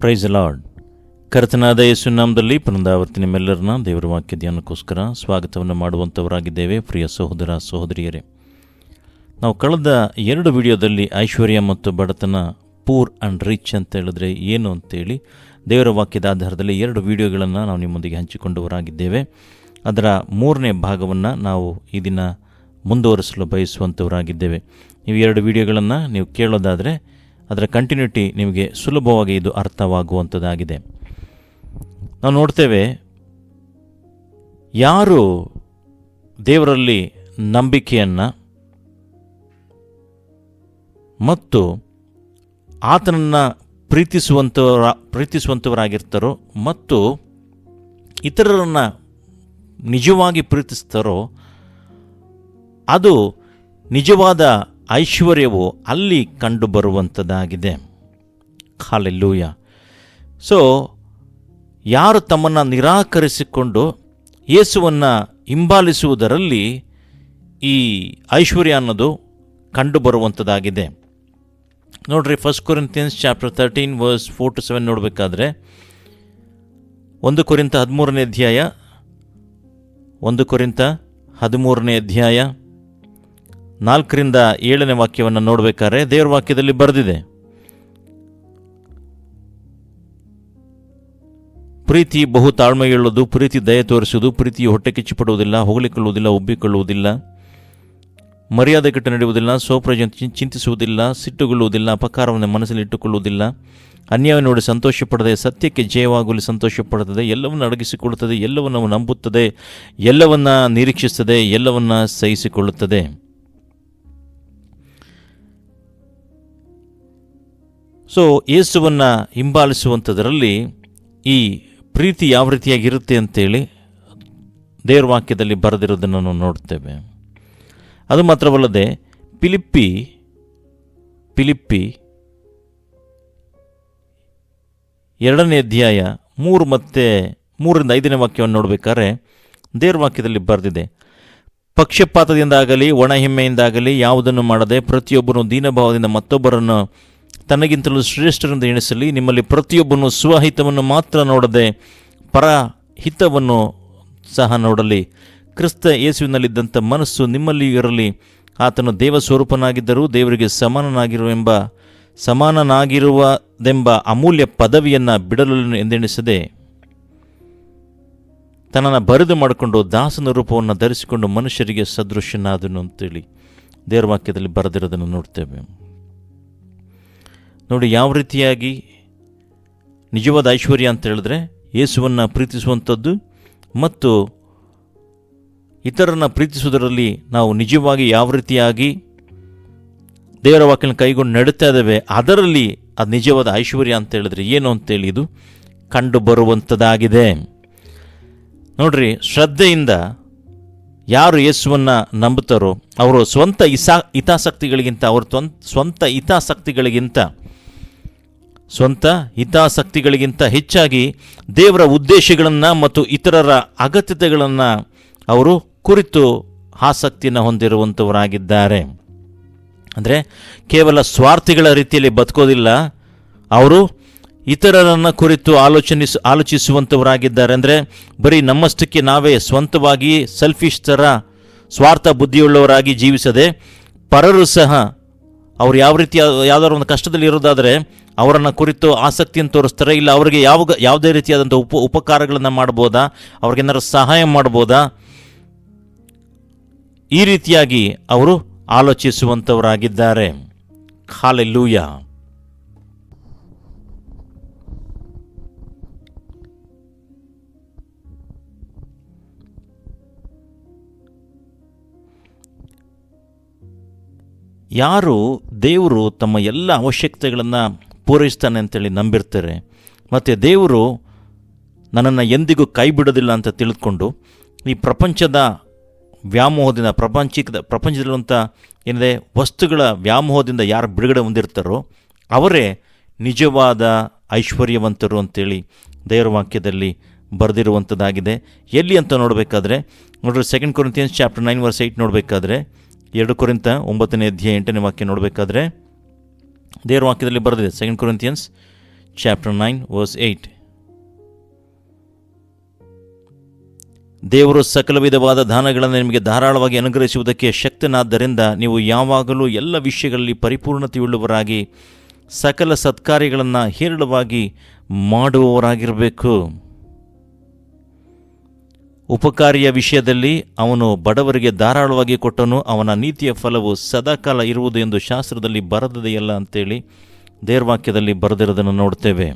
Price lord. ಕರ್ತನಾದ ಯೇಸು ನಾಮದಲ್ಲಿ ಪುನರಾವರ್ತಿ ನಿಮ್ಮೆಲ್ಲರನ್ನ ದೇವರ ವಾಕ್ಯ ಧ್ಯಾನಕ್ಕೋಸ್ಕರ ಸ್ವಾಗತವನ್ನು ಮಾಡುವಂಥವರಾಗಿದ್ದೇವೆ. ಪ್ರಿಯ ಸಹೋದರ ಸಹೋದರಿಯರೇ, ನಾವು ಕಳೆದ 2 ವಿಡಿಯೋದಲ್ಲಿ ಐಶ್ವರ್ಯ ಮತ್ತು ಬಡತನ, ಪೂರ್ ಆ್ಯಂಡ್ ರಿಚ್ ಅಂತ ಹೇಳಿದ್ರೆ ಏನು ಅಂತೇಳಿ ದೇವರ ವಾಕ್ಯದ ಆಧಾರದಲ್ಲಿ 2 ವಿಡಿಯೋಗಳನ್ನು ನಾವು ನಿಮ್ಮೊಂದಿಗೆ ಹಂಚಿಕೊಂಡವರಾಗಿದ್ದೇವೆ. ಅದರ 3ನೇ ಭಾಗವನ್ನು ನಾವು ಈ ದಿನ ಮುಂದುವರಿಸಲು ಬಯಸುವಂಥವರಾಗಿದ್ದೇವೆ. ನೀವು 2 ವಿಡಿಯೋಗಳನ್ನು ನೀವು ಕೇಳೋದಾದರೆ ಅದರ ಕಂಟಿನ್ಯೂಟಿ ನಿಮಗೆ ಸುಲಭವಾಗಿ ಇದು ಅರ್ಥವಾಗುವಂಥದ್ದಾಗಿದೆ. ನಾವು ನೋಡ್ತೇವೆ, ಯಾರು ದೇವರಲ್ಲಿ ನಂಬಿಕೆಯನ್ನು ಮತ್ತು ಆತನನ್ನು ಪ್ರೀತಿಸುವಂಥವರಾಗಿರ್ತಾರೋ ಮತ್ತು ಇತರರನ್ನು ನಿಜವಾಗಿ ಪ್ರೀತಿಸ್ತಾರೋ ಅದು ನಿಜವಾದ ಐಶ್ವರ್ಯವು ಅಲ್ಲಿ ಕಂಡುಬರುವಂಥದ್ದಾಗಿದೆ. ಹಲ್ಲೆಲೂಯಾ. ಸೊ ಯಾರು ತಮ್ಮನ್ನು ನಿರಾಕರಿಸಿಕೊಂಡು ಯೇಸುವನ್ನು ಹಿಂಬಾಲಿಸುವುದರಲ್ಲಿ ಈ ಐಶ್ವರ್ಯ ಅನ್ನೋದು ಕಂಡುಬರುವಂಥದ್ದಾಗಿದೆ. ನೋಡ್ರಿ, 1 Corinthians chapter 13 verse 4-7 ನೋಡಬೇಕಾದ್ರೆ 1 ಕೊರಿಂಥ 13ನೇ ಅಧ್ಯಾಯ 1 ಕೊರಿಂಥ 13ನೇ ಅಧ್ಯಾಯ 4ರಿಂದ 7ನೇ ವಾಕ್ಯವನ್ನು ನೋಡಬೇಕಾದ್ರೆ ದೇವರ ವಾಕ್ಯದಲ್ಲಿ ಬರೆದಿದೆ, ಪ್ರೀತಿ ಬಹು ತಾಳ್ಮೆಯುಳ್ಳದು, ಪ್ರೀತಿ ದಯೆ ತೋರಿಸುವುದು, ಪ್ರೀತಿಯು ಹೊಟ್ಟೆ ಕಿಚ್ಚುಪಡುವುದಿಲ್ಲ, ಹೊಗಳಿಕೊಳ್ಳುವುದಿಲ್ಲ, ಉಬ್ಬಿಕೊಳ್ಳುವುದಿಲ್ಲ, ಮರ್ಯಾದೆ ಕೆಟ್ಟು ನಡೆಯುವುದಿಲ್ಲ, ಸ್ವಪ್ರಯೋಜನ ಚಿಂತಿಸುವುದಿಲ್ಲ, ಸಿಟ್ಟುಗೊಳ್ಳುವುದಿಲ್ಲ, ಅಪಕಾರವನ್ನು ಮನಸ್ಸಲ್ಲಿ ಇಟ್ಟುಕೊಳ್ಳುವುದಿಲ್ಲ, ಅನ್ಯಾಯ ನೋಡಿ ಸಂತೋಷಪಡದೆ ಸತ್ಯಕ್ಕೆ ಜಯವಾಗಲು ಸಂತೋಷಪಡುತ್ತದೆ, ಎಲ್ಲವನ್ನು ಅಡಗಿಸಿಕೊಳ್ಳುತ್ತದೆ, ಎಲ್ಲವನ್ನು ನಂಬುತ್ತದೆ, ಎಲ್ಲವನ್ನ ನಿರೀಕ್ಷಿಸುತ್ತದೆ, ಎಲ್ಲವನ್ನ ಸಹಿಸಿಕೊಳ್ಳುತ್ತದೆ. ಸೊ ಯೇಸುವನ್ನು ಹಿಂಬಾಲಿಸುವಂಥದ್ರಲ್ಲಿ ಈ ಪ್ರೀತಿ ಯಾವ ರೀತಿಯಾಗಿರುತ್ತೆ ಅಂತೇಳಿ ದೇವರ ವಾಕ್ಯದಲ್ಲಿ ಬರೆದಿರೋದನ್ನು ನಾವು ನೋಡ್ತೇವೆ. ಅದು ಮಾತ್ರವಲ್ಲದೆ ಫಿಲಿಪ್ಪಿ 2ನೇ ಅಧ್ಯಾಯ 3 ಮತ್ತು 3ರಿಂದ 5ನೇ ವಾಕ್ಯವನ್ನು ನೋಡಬೇಕಾದ್ರೆ ದೇವರ ವಾಕ್ಯದಲ್ಲಿ ಬರೆದಿದೆ, ಪಕ್ಷಪಾತದಿಂದಾಗಲಿ ಒಣ ಹೆಮ್ಮೆಯಿಂದಾಗಲಿ ಯಾವುದನ್ನು ಮಾಡದೆ ಪ್ರತಿಯೊಬ್ಬನು ದೀನಭಾವದಿಂದ ಮತ್ತೊಬ್ಬರನ್ನು ತನಗಿಂತಲೂ ಶ್ರೇಷ್ಠರಿಂದ ಎಣಿಸಲಿ. ನಿಮ್ಮಲ್ಲಿ ಪ್ರತಿಯೊಬ್ಬನು ಸ್ವಹಿತವನ್ನು ಮಾತ್ರ ನೋಡದೆ ಪರಹಿತವನ್ನು ಸಹ ನೋಡಲಿ. ಕ್ರಿಸ್ತ ಯೇಸುವಿನಲ್ಲಿದ್ದಂಥ ಮನಸ್ಸು ನಿಮ್ಮಲ್ಲಿ ಇರಲಿ. ಆತನು ದೇವ ಸ್ವರೂಪನಾಗಿದ್ದರೂ ದೇವರಿಗೆ ಸಮಾನನಾಗಿರುವುದೆಂಬ ಅಮೂಲ್ಯ ಪದವಿಯನ್ನು ಬಿಡಲು ಎಂದೆಣಿಸದೆ ತನ್ನನ್ನು ಬರಿದು ಮಾಡಿಕೊಂಡು ದಾಸನ ರೂಪವನ್ನು ಧರಿಸಿಕೊಂಡು ಮನುಷ್ಯರಿಗೆ ಸದೃಶ್ಯನಾದನು ಅಂತೇಳಿ ದೇವರ ವಾಕ್ಯದಲ್ಲಿ ಬರೆದಿರೋದನ್ನು ನೋಡ್ತೇವೆ. ನೋಡಿ, ಯಾವ ರೀತಿಯಾಗಿ ನಿಜವಾದ ಐಶ್ವರ್ಯ ಅಂತ ಹೇಳಿದ್ರೆ ಯೇಸುವನ್ನು ಪ್ರೀತಿಸುವಂಥದ್ದು ಮತ್ತು ಇತರರನ್ನು ಪ್ರೀತಿಸುವುದರಲ್ಲಿ ನಾವು ನಿಜವಾಗಿ ಯಾವ ರೀತಿಯಾಗಿ ದೇವರ ವಾಕ್ಯನ ಕೈಗೊಂಡು ನಡೀತಾ ಇದ್ದೇವೆ, ಅದರಲ್ಲಿ ಅದು ನಿಜವಾದ ಐಶ್ವರ್ಯ ಅಂತ ಹೇಳಿದ್ರೆ ಏನು ಅಂತೇಳಿ ಇದು ಕಂಡು ಬರುವಂಥದ್ದಾಗಿದೆ. ನೋಡ್ರಿ, ಶ್ರದ್ಧೆಯಿಂದ ಯಾರು ಯೇಸುವನ್ನು ನಂಬುತ್ತಾರೋ ಅವರು ಸ್ವಂತ ಹಿತಾಸಕ್ತಿಗಳಿಗಿಂತ ಹೆಚ್ಚಾಗಿ ದೇವರ ಉದ್ದೇಶಗಳನ್ನು ಮತ್ತು ಇತರರ ಅಗತ್ಯತೆಗಳನ್ನು ಅವರು ಕುರಿತು ಆಸಕ್ತಿಯನ್ನು ಹೊಂದಿರುವಂಥವರಾಗಿದ್ದಾರೆ. ಅಂದರೆ ಕೇವಲ ಸ್ವಾರ್ಥಿಗಳ ರೀತಿಯಲ್ಲಿ ಬದುಕೋದಿಲ್ಲ, ಅವರು ಇತರರನ್ನು ಕುರಿತು ಆಲೋಚಿಸುವಂಥವರಾಗಿದ್ದಾರೆ. ಅಂದರೆ ಬರೀ ನಮ್ಮಷ್ಟಕ್ಕೆ ನಾವೇ ಸ್ವಂತವಾಗಿ ಸೆಲ್ಫಿಶ್ ಥರ ಸ್ವಾರ್ಥ ಬುದ್ಧಿಯುಳ್ಳವರಾಗಿ ಜೀವಿಸದೆ ಪರರು ಸಹ ಅವರು ಯಾವ ರೀತಿ ಯಾವುದಾದ್ರು ಒಂದು ಕಷ್ಟದಲ್ಲಿ ಇರೋದಾದರೆ ಅವರನ್ನು ಕುರಿತು ಆಸಕ್ತಿಯನ್ನು ತೋರಿಸ್ತಾರೆ. ಇಲ್ಲ ಅವರಿಗೆ ಯಾವುದೇ ರೀತಿಯಾದಂಥ ಉಪಕಾರಗಳನ್ನು ಮಾಡ್ಬೋದಾ, ಅವ್ರಿಗೇನಾದ್ರು ಸಹಾಯ ಮಾಡ್ಬೋದಾ, ಈ ರೀತಿಯಾಗಿ ಅವರು ಆಲೋಚಿಸುವಂಥವರಾಗಿದ್ದಾರೆ. ಹಲ್ಲೆಲೂಯಾ. ಯಾರು ದೇವರು ತಮ್ಮ ಎಲ್ಲ ಅವಶ್ಯಕತೆಗಳನ್ನು ಪೂರೈಸ್ತಾನೆ ಅಂತೇಳಿ ನಂಬಿರ್ತಾರೆ ಮತ್ತು ದೇವರು ನನ್ನನ್ನು ಎಂದಿಗೂ ಕೈ ಬಿಡೋದಿಲ್ಲ ಅಂತ ತಿಳಿದುಕೊಂಡು ಈ ಪ್ರಪಂಚದ ವ್ಯಾಮೋಹದಿಂದ ಪ್ರಪಂಚದಲ್ಲಿರುವಂಥ ಏನಿದೆ ವಸ್ತುಗಳ ವ್ಯಾಮೋಹದಿಂದ ಯಾರು ಬಿಡುಗಡೆ ಹೊಂದಿರ್ತಾರೋ ಅವರೇ ನಿಜವಾದ ಐಶ್ವರ್ಯವಂತರು ಅಂತೇಳಿ ದೇವರ ವಾಕ್ಯದಲ್ಲಿ ಬರೆದಿರುವಂಥದ್ದಾಗಿದೆ. ಎಲ್ಲಿ ಅಂತ ನೋಡಬೇಕಾದ್ರೆ ನೋಡ್ರಿ, 2 Corinthians chapter 9 verse 8 ನೋಡಬೇಕಾದ್ರೆ, 2 ಕೊರಿಂಥ 9ನೇ ಅಧ್ಯಾಯ 8ನೇ ವಾಕ್ಯ ನೋಡಬೇಕಾದ್ರೆ ದೇವರ ವಾಕ್ಯದಲ್ಲಿ ಬರೆದಿದೆ. 2 Corinthians ಚಾಪ್ಟರ್ 9 ವರ್ಸ್ 8. ದೇವರು ಸಕಲ ವಿಧವಾದ ದಾನಗಳನ್ನು ನಿಮಗೆ ಧಾರಾಳವಾಗಿ ಅನುಗ್ರಹಿಸುವುದಕ್ಕೆ ಶಕ್ತನಾದ್ದರಿಂದ ನೀವು ಯಾವಾಗಲೂ ಎಲ್ಲ ವಿಷಯಗಳಲ್ಲಿ ಪರಿಪೂರ್ಣತೆಯುಳ್ಳವರಾಗಿ ಸಕಲ ಸತ್ಕಾರ್ಯಗಳನ್ನು ಹೇರಳವಾಗಿ ಮಾಡುವವರಾಗಿರಬೇಕು. ಉಪಕಾರಿಯ ವಿಷಯದಲ್ಲಿ ಅವನು ಬಡವರಿಗೆ ಧಾರಾಳವಾಗಿ ಕೊಟ್ಟನು, ಅವನ ನೀತಿಯ ಫಲವು ಸದಾಕಾಲ ಇರುವುದು ಎಂದು ಶಾಸ್ತ್ರದಲ್ಲಿ ಬರೆದದೆಯಲ್ಲ ಅಂತೇಳಿ ದೇವವಾಕ್ಯದಲ್ಲಿ ಬರೆದಿರೋದನ್ನು ನೋಡ್ತೇವೆ.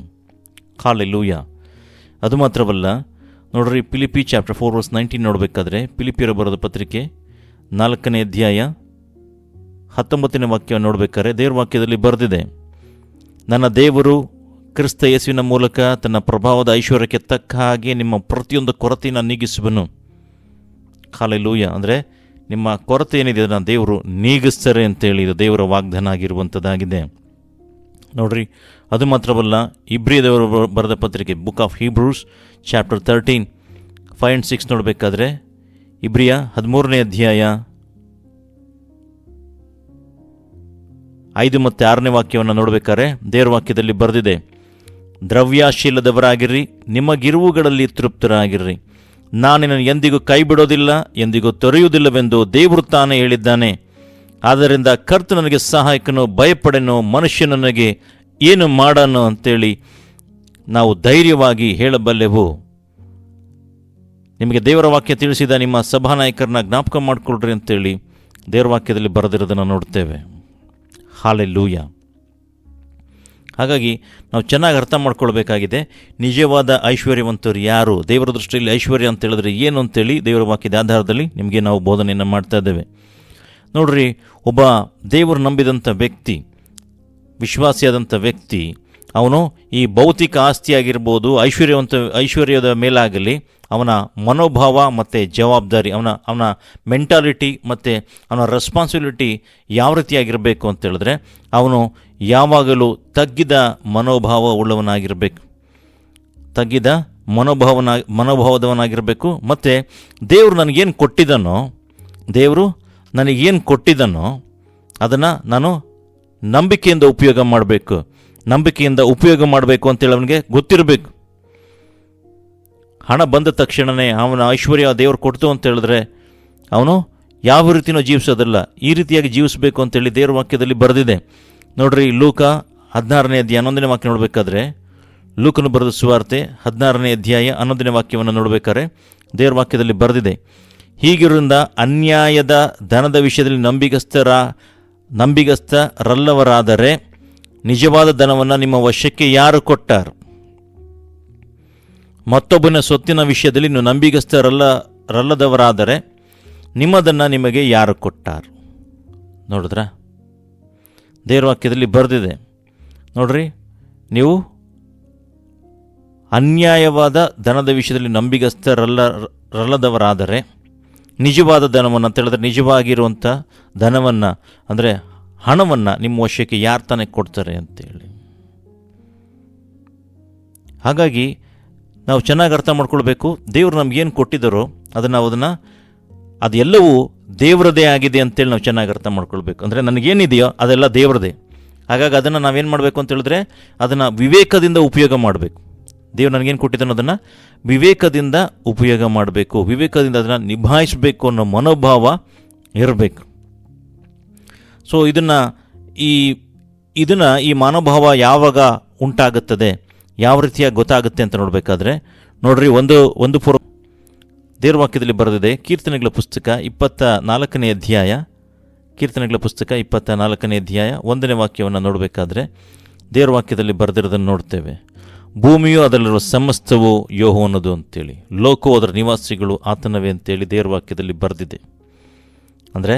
ಹಾಲೆಲೂಯ. ಅದು ಮಾತ್ರವಲ್ಲ, ನೋಡ್ರಿ, ಫಿಲಿಪಿ ಚಾಪ್ಟರ್ 4 ವರ್ಸ್ 19 ನೋಡಬೇಕಾದ್ರೆ, ಫಿಲಿಪಿಯರು ಬರೆದ ಪತ್ರಿಕೆ 4ನೇ ಅಧ್ಯಾಯ 19ನೇ ವಾಕ್ಯ ನೋಡಬೇಕಾದ್ರೆ ದೇವವಾಕ್ಯದಲ್ಲಿ ಬರೆದಿದೆ, ನನ್ನ ದೇವರು ಕ್ರಿಸ್ತ ಯೇಸುವಿನ ಮೂಲಕ ತನ್ನ ಪ್ರಭಾವದ ಐಶ್ವರ್ಯಕ್ಕೆ ತಕ್ಕ ಹಾಗೆ ನಿಮ್ಮ ಪ್ರತಿಯೊಂದು ಕೊರತೆಯನ್ನು ನೀಗಿಸುವನು. ಹಾಲೆಲೂಯ. ಅಂದರೆ ನಿಮ್ಮ ಕೊರತೆ ಏನಿದೆ ಅದನ್ನು ದೇವರು ನೀಗಿಸ್ತಾರೆ ಅಂತೇಳಿ ಇದು ದೇವರ ವಾಗ್ದಾನ ಆಗಿರುವಂಥದ್ದಾಗಿದೆ. ನೋಡ್ರಿ, ಅದು ಮಾತ್ರವಲ್ಲ, ಇಬ್ರಿಯದವರು ಬರೆದ ಪತ್ರಿಕೆ book of Hebrews chapter 13 5 and 6 ನೋಡಬೇಕಾದ್ರೆ, ಇಬ್ರಿಯ 13ನೇ ಅಧ್ಯಾಯ 5 ಮತ್ತು 6ನೇ ವಾಕ್ಯವನ್ನು ನೋಡಬೇಕಾದ್ರೆ ದೇವರ ವಾಕ್ಯದಲ್ಲಿ ಬರೆದಿದೆ, ದ್ರವ್ಯಾಶೀಲದವರಾಗಿರ್ರಿ, ನಿಮಗಿರುವುಗಳಲ್ಲಿ ತೃಪ್ತರಾಗಿರ್ರಿ, ನಾನಿನ್ನು ಎಂದಿಗೂ ಕೈ ಬಿಡೋದಿಲ್ಲ, ಎಂದಿಗೂ ತೊರೆಯುವುದಿಲ್ಲವೆಂದು ದೇವರು ತಾನೇ ಹೇಳಿದ್ದಾನೆ. ಆದ್ದರಿಂದ ಕರ್ತ ನನಗೆ ಸಹಾಯಕನು, ಭಯಪಡೆನು, ಮನುಷ್ಯ ನನಗೆ ಏನು ಮಾಡನು ಅಂತೇಳಿ ನಾವು ಧೈರ್ಯವಾಗಿ ಹೇಳಬಲ್ಲೆವು. ನಿಮಗೆ ದೇವರ ವಾಕ್ಯ ತಿಳಿಸಿದ ನಿಮ್ಮ ಸಭಾನಾಯಕರನ್ನ ಜ್ಞಾಪಕ ಮಾಡಿಕೊಳ್ರಿ ಅಂತೇಳಿ ದೇವರ ವಾಕ್ಯದಲ್ಲಿ ಬರೆದಿರೋದನ್ನು ನೋಡ್ತೇವೆ. ಹಾಲೆಲೂಯ. ಹಾಗಾಗಿ ನಾವು ಚೆನ್ನಾಗಿ ಅರ್ಥ ಮಾಡ್ಕೊಳ್ಬೇಕಾಗಿದೆ, ನಿಜವಾದ ಐಶ್ವರ್ಯವಂತರು ಯಾರು, ದೇವರ ದೃಷ್ಟಿಯಲ್ಲಿ ಐಶ್ವರ್ಯ ಅಂತ ಹೇಳಿದ್ರೆ ಏನು ಅಂತೇಳಿ ದೇವರ ವಾಕ್ಯದ ಆಧಾರದಲ್ಲಿ ನಿಮಗೆ ನಾವು ಬೋಧನೆಯನ್ನು ಮಾಡ್ತಾ ಇದ್ದೇವೆ. ನೋಡ್ರಿ, ಒಬ್ಬ ದೇವರು ನಂಬಿದಂಥ ವ್ಯಕ್ತಿ, ವಿಶ್ವಾಸಿಯಾದಂಥ ವ್ಯಕ್ತಿ, ಅವನು ಈ ಭೌತಿಕ ಆಸ್ತಿಯಾಗಿರ್ಬೋದು, ಐಶ್ವರ್ಯದ ಮೇಲಾಗಲಿ ಅವನ ಮನೋಭಾವ ಮತ್ತು ಜವಾಬ್ದಾರಿ, ಅವನ ಮೆಂಟಾಲಿಟಿ ಮತ್ತು ಅವನ ರೆಸ್ಪಾನ್ಸಿಬಿಲಿಟಿ ಯಾವ ರೀತಿಯಾಗಿರಬೇಕು ಅಂತೇಳಿದ್ರೆ, ಅವನು ಯಾವಾಗಲೂ ತಗ್ಗಿದ ಮನೋಭಾವ ಉಳ್ಳವನಾಗಿರಬೇಕು, ತಗ್ಗಿದ ಮನೋಭಾವದವನಾಗಿರಬೇಕು. ಮತ್ತು ದೇವರು ನನಗೇನು ಕೊಟ್ಟಿದ್ದಾನೋ ಅದನ್ನು ನಾನು ನಂಬಿಕೆಯಿಂದ ಉಪಯೋಗ ಮಾಡಬೇಕು ಅಂತೇಳಿ ಅವನಿಗೆ ಗೊತ್ತಿರಬೇಕು. ಹಣ ಬಂದ ತಕ್ಷಣವೇ ಅವನ ಐಶ್ವರ್ಯ ದೇವರು ಕೊಡ್ತು ಅಂತ ಹೇಳಿದ್ರೆ ಅವನು ಯಾವ ರೀತಿಯೂ ಜೀವಿಸೋದಲ್ಲ, ಈ ರೀತಿಯಾಗಿ ಜೀವಿಸಬೇಕು ಅಂತೇಳಿ ದೇವರ ವಾಕ್ಯದಲ್ಲಿ ಬರೆದಿದೆ. ನೋಡ್ರಿ, ಲೂಕ 16ನೇ ಅಧ್ಯಾಯ 11ನೇ ವಾಕ್ಯ ನೋಡಬೇಕಾದ್ರೆ, ಲೂಕನು ಬರೆದ ಸುವಾರ್ತೆ 16ನೇ ಅಧ್ಯಾಯ 11ನೇ ವಾಕ್ಯವನ್ನು ನೋಡಬೇಕಾದ್ರೆ ದೇವರ ವಾಕ್ಯದಲ್ಲಿ ಬರೆದಿದೆ, ಹೀಗಿರುವುದರಿಂದ ಅನ್ಯಾಯದ ಧನದ ವಿಷಯದಲ್ಲಿ ನಂಬಿಗಸ್ತರಲ್ಲವರಾದರೆ ನಿಜವಾದ ಧನವನ್ನು ನಿಮ್ಮ ವಶಕ್ಕೆ ಯಾರು ಕೊಟ್ಟಾರು? ಮತ್ತೊಬ್ಬನ ಸೊತ್ತಿನ ವಿಷಯದಲ್ಲಿ ನೀವು ನಂಬಿಗಸ್ತರಲ್ಲದವರಾದರೆ ನಿಮ್ಮದನ್ನು ನಿಮಗೆ ಯಾರು ಕೊಟ್ಟಾರು? ನೋಡಿದ್ರಾ, ದೇವರ ವಾಕ್ಯದಲ್ಲಿ ಬರೆದಿದೆ. ನೋಡ್ರಿ, ನೀವು ಅನ್ಯಾಯವಾದ ಧನದ ವಿಷಯದಲ್ಲಿ ನಂಬಿಗಸ್ತರಲ್ಲದವರಾದರೆ ನಿಜವಾದ ಧನವನ್ನು ಅಂತ ಹೇಳಿದ್ರೆ, ನಿಜವಾಗಿರುವಂಥ ಧನವನ್ನು ಅಂದರೆ ಹಣವನ್ನು ನಿಮ್ಮ ವಶಕ್ಕೆ ಯಾರು ತಾನೇ ಕೊಡ್ತಾರೆ ಅಂತೇಳಿ. ಹಾಗಾಗಿ ನಾವು ಚೆನ್ನಾಗಿ ಅರ್ಥ ಮಾಡ್ಕೊಳ್ಬೇಕು, ದೇವರು ನಮಗೇನು ಕೊಟ್ಟಿದ್ದಾರೋ ಅದೆಲ್ಲವೂ ದೇವರದೇ ಆಗಿದೆ ಅಂತೇಳಿ ನಾವು ಚೆನ್ನಾಗಿ ಅರ್ಥ ಮಾಡ್ಕೊಳ್ಬೇಕು. ಅಂದರೆ ನನಗೇನಿದೆಯೋ ಅದೆಲ್ಲ ದೇವರದೇ. ಹಾಗಾಗಿ ಅದನ್ನು ನಾವೇನು ಮಾಡಬೇಕು ಅಂತ ಹೇಳಿದ್ರೆ, ಅದನ್ನು ವಿವೇಕದಿಂದ ಉಪಯೋಗ ಮಾಡಬೇಕು. ದೇವರು ನನಗೇನು ಕೊಟ್ಟಿದ್ದಾನೋ ಅದನ್ನು ವಿವೇಕದಿಂದ ಉಪಯೋಗ ಮಾಡಬೇಕು, ವಿವೇಕದಿಂದ ಅದನ್ನು ನಿಭಾಯಿಸಬೇಕು ಅನ್ನೋ ಮನೋಭಾವ ಇರಬೇಕು. ಸೊ ಇದನ್ನು ಈ ಮನೋಭಾವ ಯಾವಾಗ ಉಂಟಾಗುತ್ತದೆ, ಯಾವ ರೀತಿಯಾಗಿ ಗೊತ್ತಾಗುತ್ತೆ ಅಂತ ನೋಡಬೇಕಾದ್ರೆ, ನೋಡ್ರಿ, ಒಂದು ದೇವರ ವಾಕ್ಯದಲ್ಲಿ ಬರೆದಿದೆ, ಕೀರ್ತನೆಗಳ ಪುಸ್ತಕ 24ನೇ ಅಧ್ಯಾಯ 1ನೇ ವಾಕ್ಯವನ್ನು ನೋಡಬೇಕಾದ್ರೆ ದೇವರ ವಾಕ್ಯದಲ್ಲಿ ಬರೆದಿರೋದನ್ನು ನೋಡ್ತೇವೆ. ಭೂಮಿಯು ಅದರಲ್ಲಿರುವ ಸಮಸ್ತವು ಯೆಹೋವನದು ಅಂತೇಳಿ, ಲೋಕವು ಅದರ ನಿವಾಸಿಗಳು ಆತನವೇ ಅಂತೇಳಿ ದೇವರ ವಾಕ್ಯದಲ್ಲಿ ಬರೆದಿದೆ. ಅಂದರೆ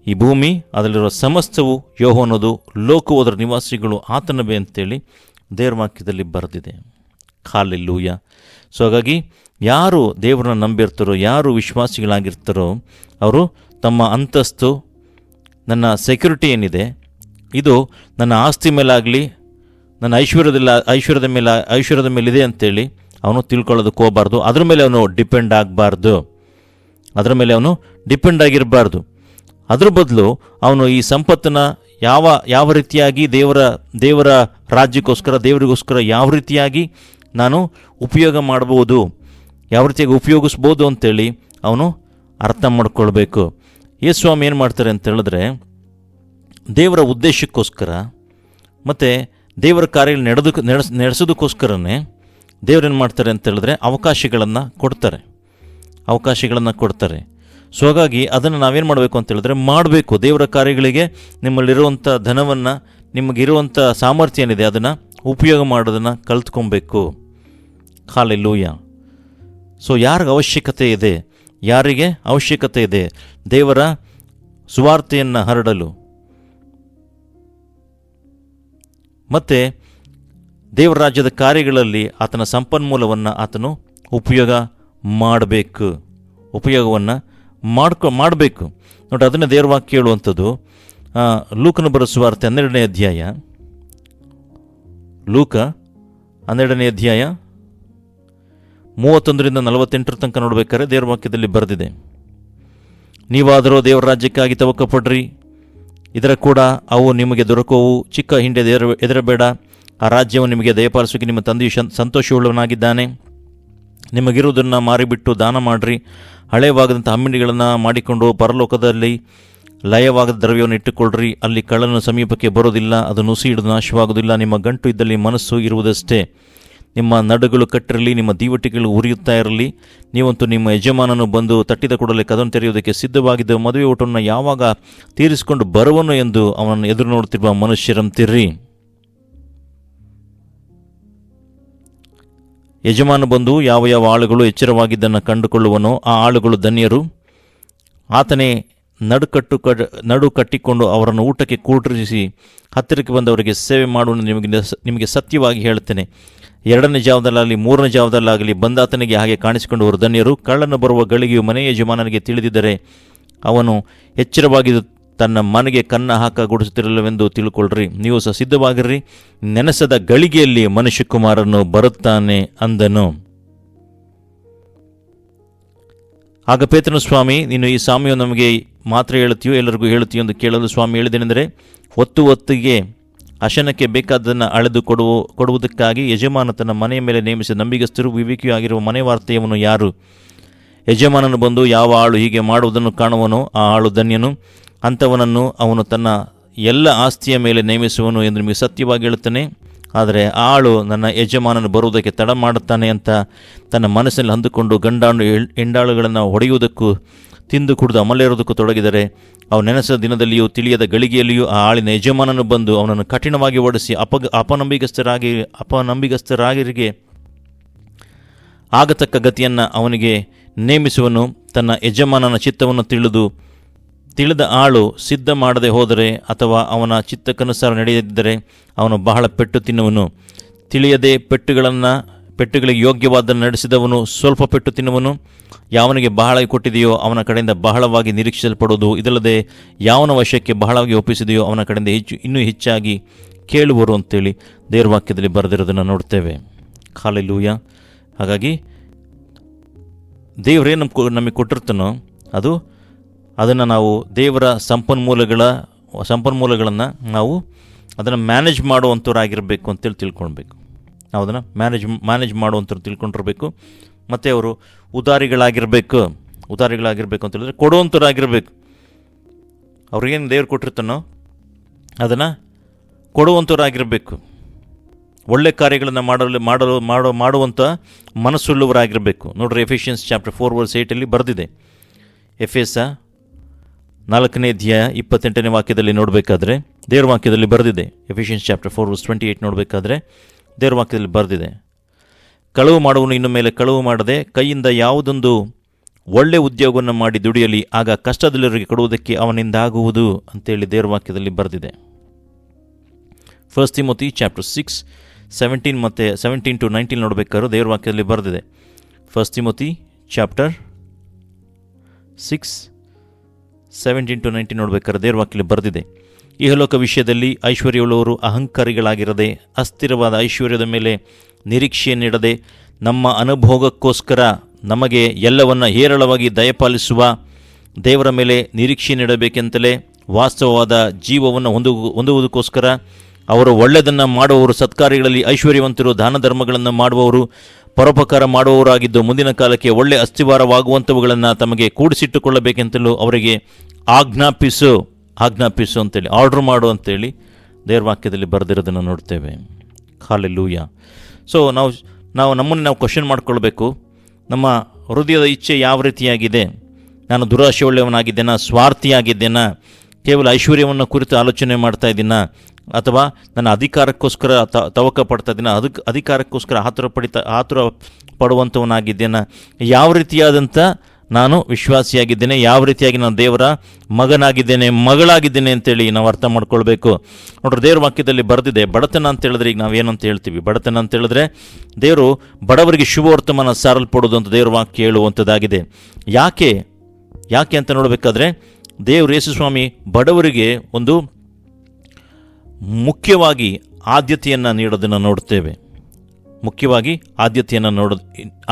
ಈ ಭೂಮಿ ಅದರಲ್ಲಿರುವ ಸಮಸ್ತವು ಯೆಹೋವನದು, ಲೋಕವು ಅದರ ನಿವಾಸಿಗಳು ಆತನವೇ ಅಂತೇಳಿ ದೇವರ ವಾಕ್ಯದಲ್ಲಿ ಬರೆದಿದೆ. ಹಾಲೆಲೂಯ. ಸೊ ಹಾಗಾಗಿ ಯಾರು ದೇವರನ್ನ ನಂಬಿರ್ತಾರೋ, ಯಾರು ವಿಶ್ವಾಸಿಗಳಾಗಿರ್ತಾರೋ, ಅವರು ತಮ್ಮ ಅಂತಸ್ತು, ನನ್ನ ಸೆಕ್ಯೂರಿಟಿ ಏನಿದೆ, ಇದು ನನ್ನ ಆಸ್ತಿ ಮೇಲಾಗಲಿ, ನನ್ನ ಐಶ್ವರ್ಯದ ಮೇಲಿದೆ ಅಂತೇಳಿ ಅವನು ತಿಳ್ಕೊಳ್ಳೋದಕ್ಕೆ ಹೋಗಬಾರ್ದು. ಅದರ ಮೇಲೆ ಅವನು ಡಿಪೆಂಡ್ ಆಗಿರಬಾರ್ದು. ಅದ್ರ ಬದಲು ಅವನು ಈ ಸಂಪತ್ತನ್ನು ಯಾವ ರೀತಿಯಾಗಿ ದೇವರ ರಾಜ್ಯಕ್ಕೋಸ್ಕರ ದೇವರಿಗೋಸ್ಕರ ಯಾವ ರೀತಿಯಾಗಿ ನಾನು ಉಪಯೋಗ ಮಾಡ್ಬೋದು, ಯಾವ ರೀತಿಯಾಗಿ ಉಪಯೋಗಿಸ್ಬೋದು ಅಂತೇಳಿ ಅವನು ಅರ್ಥ ಮಾಡ್ಕೊಳ್ಬೇಕು. ಯೇಸು ಸ್ವಾಮಿ ಏನು ಮಾಡ್ತಾರೆ ಅಂತ ಹೇಳಿದ್ರೆ, ದೇವರ ಉದ್ದೇಶಕ್ಕೋಸ್ಕರ ಮತ್ತು ದೇವರ ಕಾರ್ಯ ನಡೆಸೋದಕ್ಕೋಸ್ಕರನೇ ದೇವರೇನು ಮಾಡ್ತಾರೆ ಅಂತ ಹೇಳಿದ್ರೆ ಅವಕಾಶಗಳನ್ನು ಕೊಡ್ತಾರೆ. ಸೊ ಹಾಗಾಗಿ ಅದನ್ನು ನಾವೇನು ಮಾಡಬೇಕು ಅಂತ ಹೇಳಿದ್ರೆ ಮಾಡಬೇಕು. ದೇವರ ಕಾರ್ಯಗಳಿಗೆ ನಿಮ್ಮಲ್ಲಿರುವಂಥ ಧನವನ್ನು, ನಿಮಗಿರುವಂಥ ಸಾಮರ್ಥ್ಯ ಏನಿದೆ ಅದನ್ನು ಉಪಯೋಗ ಮಾಡೋದನ್ನು ಕಲ್ತ್ಕೊಬೇಕು. ಹಲ್ಲೆಲೂಯಾ. ಸೊ ಯಾರಿಗೆ ಅವಶ್ಯಕತೆ ಇದೆ ದೇವರ ಸುವಾರ್ತೆಯನ್ನು ಹರಡಲು ಮತ್ತು ದೇವರ ರಾಜ್ಯದ ಕಾರ್ಯಗಳಲ್ಲಿ ಆತನ ಸಂಪನ್ಮೂಲವನ್ನು ಆತನು ಉಪಯೋಗವನ್ನು ಮಾಡಬೇಕು. ನೋಡಿ, ಅದನ್ನು ದೇವರ ವಾಕ್ಯ ಹೇಳುವಂಥದ್ದು ಲೂಕನ ಬರೆದ ಸುವಾರ್ತೆ 12ನೇ ಅಧ್ಯಾಯ, ಲೂಕ 12ನೇ ಅಧ್ಯಾಯ 31ರಿಂದ 48 ತನಕ ನೋಡ್ಬೇಕಾದ್ರೆ ದೇವರ ವಾಕ್ಯದಲ್ಲಿ ಬರೆದಿದೆ, ನೀವಾದರೂ ದೇವರ ರಾಜ್ಯಕ್ಕಾಗಿ ತವಕಪಡ್ರಿ, ಇದರ ಕೂಡ ಅವು ನಿಮಗೆ ದೊರಕುವು, ಚಿಕ್ಕ ಹಿಂಡೆ ಹೆದರಬೇಡ, ಆ ರಾಜ್ಯವನ್ನು ನಿಮಗೆ ದಯಪಾಲಿಸೋಕೆ ನಿಮ್ಮ ತಂದೆಯು ಸಂತೋಷವುಳ್ಳವನಾಗಿದ್ದಾನೆ. ನಿಮಗಿರುವುದನ್ನು ಮಾರಿಬಿಟ್ಟು ದಾನ ಮಾಡಿರಿ, ಹಳೆಯವಾಗದಂಥ ಹಮ್ಮಿಣಿಗಳನ್ನು ಮಾಡಿಕೊಂಡು ಪರಲೋಕದಲ್ಲಿ ಲಯವಾಗದ ದ್ರವ್ಯವನ್ನು ಇಟ್ಟುಕೊಳ್ಳ್ರಿ, ಅಲ್ಲಿ ಕಳ್ಳನ ಸಮೀಪಕ್ಕೆ ಬರೋದಿಲ್ಲ, ಅದು ನುಸಿ ಹಿಡಿದು ನಾಶವಾಗುವುದಿಲ್ಲ. ನಿಮ್ಮ ಗಂಟು ಇದ್ದಲ್ಲಿ ಮನಸ್ಸು ಇರುವುದಷ್ಟೇ. ನಿಮ್ಮ ನಡುಗಳು ಕಟ್ಟಿರಲಿ, ನಿಮ್ಮ ದೀವಟಿಗಳು ಉರಿಯುತ್ತಾ ಇರಲಿ. ನೀವಂತೂ ನಿಮ್ಮ ಯಜಮಾನನು ಬಂದು ತಟ್ಟಿದ ಕೂಡಲೇ ಕದವನ್ನು ತೆರೆಯುವುದಕ್ಕೆ ಸಿದ್ಧವಾಗಿದ್ದ ಮದುವೆ ಊಟವನ್ನು ಯಾವಾಗ ತೀರಿಸಿಕೊಂಡು ಬರುವನು ಎಂದು ಅವನನ್ನು ಎದುರು ನೋಡುತ್ತಿರುವ ಮನುಷ್ಯರಂತಿರ್ರಿ. ಯಜಮಾನ ಬಂದು ಯಾವ ಆಳುಗಳು ಎಚ್ಚರವಾಗಿದ್ದನ್ನು ಕಂಡುಕೊಳ್ಳುವನೋ ಆ ಆಳುಗಳು ಧನ್ಯರು. ಆತನೇ ನಡು ಕಟ್ಟಿಕೊಂಡು ಅವರನ್ನು ಊಟಕ್ಕೆ ಕೂಡಿರಿಸಿ ಹತ್ತಿರಕ್ಕೆ ಬಂದವರಿಗೆ ಸೇವೆ ಮಾಡುವ ನಿಮಗೆ ಸತ್ಯವಾಗಿ ಹೇಳುತ್ತೇನೆ, 2ನೇ ಜಾವದಲ್ಲಾಗಲಿ 3ನೇ ಜಾವದಲ್ಲಾಗಲಿ ಬಂದಾತನಿಗೆ ಹಾಗೆ ಕಾಣಿಸಿಕೊಂಡವರು ಧನ್ಯರು. ಕಳ್ಳನು ಬರುವ ಗಳಿಗೆಯು ಮನೆ ಯಜಮಾನನಿಗೆ ತಿಳಿದಿದ್ದರೆ ಅವನು ಎಚ್ಚರವಾಗಿದ್ದು ತನ್ನ ಮನೆಗೆ ಕನ್ನ ಗುಡಿಸುತ್ತಿರಲಿಲ್ಲವೆಂದು ತಿಳ್ಕೊಳ್ರಿ. ನೀವು ಸಹ ಸಿದ್ಧವಾಗಿರ್ರಿ, ನೆನೆಸದ ಗಳಿಗೆಯಲ್ಲಿ ಮನುಷ್ಯಕುಮಾರನು ಬರುತ್ತಾನೆ ಅಂದನು. ಆಗ ಪೇತ್ರನು, ಸ್ವಾಮಿ, ನೀನು ಈ ಸಾಮ್ಯವು ನಮಗೆ ಮಾತ್ರ ಹೇಳುತ್ತೀಯೋ ಎಲ್ಲರಿಗೂ ಹೇಳುತ್ತೀಯೋ ಎಂದು ಕೇಳಲು ಸ್ವಾಮಿ ಹೇಳಿದ್ದೇನೆಂದರೆ, ಹೊತ್ತಿಗೆ ಅಶನಕ್ಕೆ ಬೇಕಾದನ್ನು ಅಳೆದು ಕೊಡುವುದಕ್ಕಾಗಿ ಯಜಮಾನ ತನ್ನ ಮನೆಯ ಮೇಲೆ ನೇಮಿಸಿದ ನಂಬಿಗಸ್ತರು ವಿವೇಕಿಯೂ ಆಗಿರುವ ಮನೆ ವಾರ್ತೆಯವನು ಯಾರು? ಯಜಮಾನನು ಬಂದು ಯಾವ ಆಳು ಹೀಗೆ ಮಾಡುವುದನ್ನು ಕಾಣುವನೋ ಆ ಆಳು ಧನ್ಯನು. ಅಂಥವನನ್ನು ಅವನು ತನ್ನ ಎಲ್ಲ ಆಸ್ತಿಯ ಮೇಲೆ ನೇಮಿಸುವನು ಎಂದು ನಿಮಗೆ ಸತ್ಯವಾಗಿ ಹೇಳುತ್ತಾನೆ. ಆದರೆ ಆ ಆಳು ನನ್ನ ಯಜಮಾನನು ಬರುವುದಕ್ಕೆ ತಡ ಮಾಡುತ್ತಾನೆ ಅಂತ ತನ್ನ ಮನಸ್ಸಿನಲ್ಲಿ ಅಂದುಕೊಂಡು ಗಂಡಾಳು ಹೆಂಡಾಳುಗಳನ್ನು ಹೊಡೆಯುವುದಕ್ಕೂ ತಿಂದು ಕುಡಿದು ಅಮಲೇರೋದಕ್ಕೂ ತೊಡಗಿದರೆ, ಅವನು ನೆನೆಸಿದ ದಿನದಲ್ಲಿಯೂ ತಿಳಿಯದ ಗಳಿಗೆಯಲ್ಲಿಯೂ ಆ ಆಳಿನ ಯಜಮಾನನು ಬಂದು ಅವನನ್ನು ಕಠಿಣವಾಗಿ ಓಡಿಸಿ ಅಪನಂಬಿಗಸ್ತರಾಗಿರಿಗೆ ಆಗತಕ್ಕ ಗತಿಯನ್ನು ಅವನಿಗೆ ನೇಮಿಸುವನು. ತನ್ನ ಯಜಮಾನನ ಚಿತ್ತವನ್ನು ತಿಳಿದ ಆಳು ಸಿದ್ಧ ಮಾಡದೆ ಹೋದರೆ ಅಥವಾ ಅವನ ಚಿತ್ತಕ್ಕನುಸಾರ ನಡೆಯದಿದ್ದರೆ ಅವನು ಬಹಳ ಪೆಟ್ಟು ತಿನ್ನುವನು. ತಿಳಿಯದೆ ಪೆಟ್ಟುಗಳಿಗೆ ಯೋಗ್ಯವಾದನ್ನು ನಡೆಸಿದವನು ಸ್ವಲ್ಪ ಪೆಟ್ಟು ತಿನ್ನುವನು. ಯಾವನಿಗೆ ಬಹಳ ಕೊಟ್ಟಿದೆಯೋ ಅವನ ಕಡೆಯಿಂದ ಬಹಳವಾಗಿ ನಿರೀಕ್ಷಿಸಲ್ಪಡುವುದು. ಇದಲ್ಲದೆ ಯಾವನ ವಶಕ್ಕೆ ಬಹಳವಾಗಿ ಒಪ್ಪಿಸಿದೆಯೋ ಅವನ ಕಡೆಯಿಂದ ಇನ್ನೂ ಹೆಚ್ಚಾಗಿ ಕೇಳುವರು ಅಂತೇಳಿ ದೇವರ ವಾಕ್ಯದಲ್ಲಿ ಬರೆದಿರೋದನ್ನು ನೋಡ್ತೇವೆ. ಹಲ್ಲೆಲೂಯಾ. ಹಾಗಾಗಿ ದೇವರೇನು ನಮಗೆ ಕೊಟ್ಟಿರ್ತಾನೋ ಅದನ್ನು ನಾವು ದೇವರ ಸಂಪನ್ಮೂಲಗಳನ್ನು ನಾವು ಅದನ್ನು ಮ್ಯಾನೇಜ್ ಮಾಡುವಂಥವ್ರಾಗಿರಬೇಕು ಅಂತೇಳಿ ತಿಳ್ಕೊಳ್ಬೇಕು. ನಾವು ಅದನ್ನು ಮ್ಯಾನೇಜ್ ಮಾಡುವಂಥವ್ರು ತಿಳ್ಕೊಂಡಿರ್ಬೇಕು. ಮತ್ತು ಅವರು ಉದಾರಿಗಳಾಗಿರಬೇಕು ಅಂತ ಹೇಳಿದ್ರೆ ಕೊಡುವಂಥವ್ರಾಗಿರಬೇಕು. ಅವ್ರಿಗೇನು ದೇವ್ರು ಕೊಟ್ಟಿರ್ತಾನೋ ಅದನ್ನು ಕೊಡುವಂಥವ್ರಾಗಿರಬೇಕು. ಒಳ್ಳೆ ಕಾರ್ಯಗಳನ್ನು ಮಾಡುವಂಥ ಮನಸ್ಸುಳ್ಳವರಾಗಿರಬೇಕು. ನೋಡ್ರಿ, ಎಫೆಷಿಯನ್ಸ್ ಚಾಪ್ಟರ್ 4:8 ಬರೆದಿದೆ. ಎಫೆಸ 4ನೇ ಅಧ್ಯಾಯ 28ನೇ ವಾಕ್ಯದಲ್ಲಿ ನೋಡಬೇಕಾದ್ರೆ ದೇವ್ರ ವಾಕ್ಯದಲ್ಲಿ ಬರೆದಿದೆ. ಎಫೆಷಿಯನ್ಸ್ ಚಾಪ್ಟರ್ 4:28 ನೋಡಬೇಕಾದ್ರೆ ದೇವ್ರ ವಾಕ್ಯದಲ್ಲಿ ಬರೆದಿದೆ, ಕಳುವು ಮಾಡುವನು ಇನ್ನು ಮೇಲೆ ಕಳುವು ಮಾಡದೆ ಕೈಯಿಂದ ಯಾವುದೊಂದು ಒಳ್ಳೆ ಉದ್ಯೋಗವನ್ನು ಮಾಡಿ ದುಡಿಯಲಿ, ಆಗ ಕಷ್ಟದಲ್ಲಿರೋರಿಗೆ ಕೊಡುವುದಕ್ಕೆ ಅವನಿಂದ ಆಗುವುದು ಅಂತೇಳಿ ದೇವ್ರ ವಾಕ್ಯದಲ್ಲಿ ಬರೆದಿದೆ. 1 ತಿಮೋತಿ ಚಾಪ್ಟರ್ 6:17 ಮತ್ತು 17-19 ನೋಡಬೇಕಾದ್ರೂ ದೇವ್ರ ವಾಕ್ಯದಲ್ಲಿ ಬರೆದಿದೆ. 1 ತಿಮೋತಿ ಚಾಪ್ಟರ್ 6:17-19 ನೋಡಬೇಕಾದ್ರೆ ದೇವ್ರ ವಾಕ್ಯದಲ್ಲಿ ಬರೆದಿದೆ, ಇಹಲೋಕ ವಿಷಯದಲ್ಲಿ ಐಶ್ವರ್ಯವುಳ್ಳವರು ಅಹಂಕಾರಿಗಳಾಗಿರದೆ ಅಸ್ಥಿರವಾದ ಐಶ್ವರ್ಯದ ಮೇಲೆ ನಿರೀಕ್ಷೆಯನ್ನಿಡದೆ ನಮ್ಮ ಅನುಭೋಗಕ್ಕೋಸ್ಕರ ನಮಗೆ ಎಲ್ಲವನ್ನ ಹೇರಳವಾಗಿ ದಯಪಾಲಿಸುವ ದೇವರ ಮೇಲೆ ನಿರೀಕ್ಷೆಯನ್ನಿಡಬೇಕೆಂತಲೇ ವಾಸ್ತವವಾದ ಜೀವವನ್ನು ಹೊಂದುವುದಕ್ಕೋಸ್ಕರ ಅವರು ಒಳ್ಳೆಯದನ್ನು ಮಾಡುವವರು, ಸತ್ಕಾರ್ಯಗಳಲ್ಲಿ ಐಶ್ವರ್ಯವಂತರು, ದಾನ ಧರ್ಮಗಳನ್ನು ಮಾಡುವವರು, ಪರೋಪಕಾರ ಮಾಡುವವರಾಗಿದ್ದು ಮುಂದಿನ ಕಾಲಕ್ಕೆ ಒಳ್ಳೆ ಅಸ್ಥಿವಾರವಾಗುವಂಥವುಗಳನ್ನು ತಮಗೆ ಕೂಡಿಸಿಟ್ಟುಕೊಳ್ಳಬೇಕೆಂತಲೂ ಅವರಿಗೆ ಆಜ್ಞಾಪಿಸು ಅಂತೇಳಿ, ಆರ್ಡ್ರ್ ಮಾಡು ಅಂತೇಳಿ ದೇವ್ರ ವಾಕ್ಯದಲ್ಲಿ ಬರೆದಿರೋದನ್ನು ನೋಡ್ತೇವೆ. ಹಲ್ಲೆಲೂಯಾ. ಸೊ ನಮ್ಮನ್ನು ನಾವು ಕ್ವಶನ್ ಮಾಡ್ಕೊಳ್ಬೇಕು. ನಮ್ಮ ಹೃದಯದ ಇಚ್ಛೆ ಯಾವ ರೀತಿಯಾಗಿದೆ? ನಾನು ದುರಾಶೆ ಉಳ್ಳವನಾಗಿದ್ದೇನಾ? ಸ್ವಾರ್ಥಿಯಾಗಿದ್ದೇನಾ? ಕೇವಲ ಐಶ್ವರ್ಯವನ್ನು ಕುರಿತು ಆಲೋಚನೆ ಮಾಡ್ತಾ ಇದ್ದೀನಾ? ಅಥವಾ ನನ್ನ ಅಧಿಕಾರಕ್ಕೋಸ್ಕರ ತವಕ ಪಡ್ತಾ ಇದ್ದೀನ? ಅಧಿಕಾರಕ್ಕೋಸ್ಕರ ಆತುರ ಪಡುವಂಥವನಾಗಿದ್ದೇನಾ? ಯಾವ ರೀತಿಯಾದಂಥ ನಾನು ವಿಶ್ವಾಸಿಯಾಗಿದ್ದೇನೆ? ಯಾವ ರೀತಿಯಾಗಿ ನಾನು ದೇವರ ಮಗನಾಗಿದ್ದೇನೆ, ಮಗಳಾಗಿದ್ದೇನೆ ಅಂತೇಳಿ ನಾವು ಅರ್ಥ ಮಾಡ್ಕೊಳ್ಬೇಕು. ನೋಡ್ರಿ, ದೇವ್ರ ವಾಕ್ಯದಲ್ಲಿ ಬರೆದಿದೆ, ಬಡತನ ಅಂತ ಹೇಳಿದ್ರೆ ಈಗ ನಾವೇನಂತ ಹೇಳ್ತೀವಿ? ಬಡತನ ಅಂತ ಹೇಳಿದ್ರೆ ದೇವರು ಬಡವರಿಗೆ ಶುಭವರ್ತಮಾನ ಸಾರಲ್ಪಡೋದು ಅಂತ ದೇವ್ರ ವಾಕ್ಯ ಹೇಳುವಂಥದ್ದಾಗಿದೆ. ಯಾಕೆ ಅಂತ ನೋಡಬೇಕಾದ್ರೆ ದೇವರು ಯೇಸು ಸ್ವಾಮಿ ಬಡವರಿಗೆ ಒಂದು ಮುಖ್ಯವಾಗಿ ಆದ್ಯತೆಯನ್ನು ನೀಡೋದನ್ನು ನೋಡ್ತೇವೆ.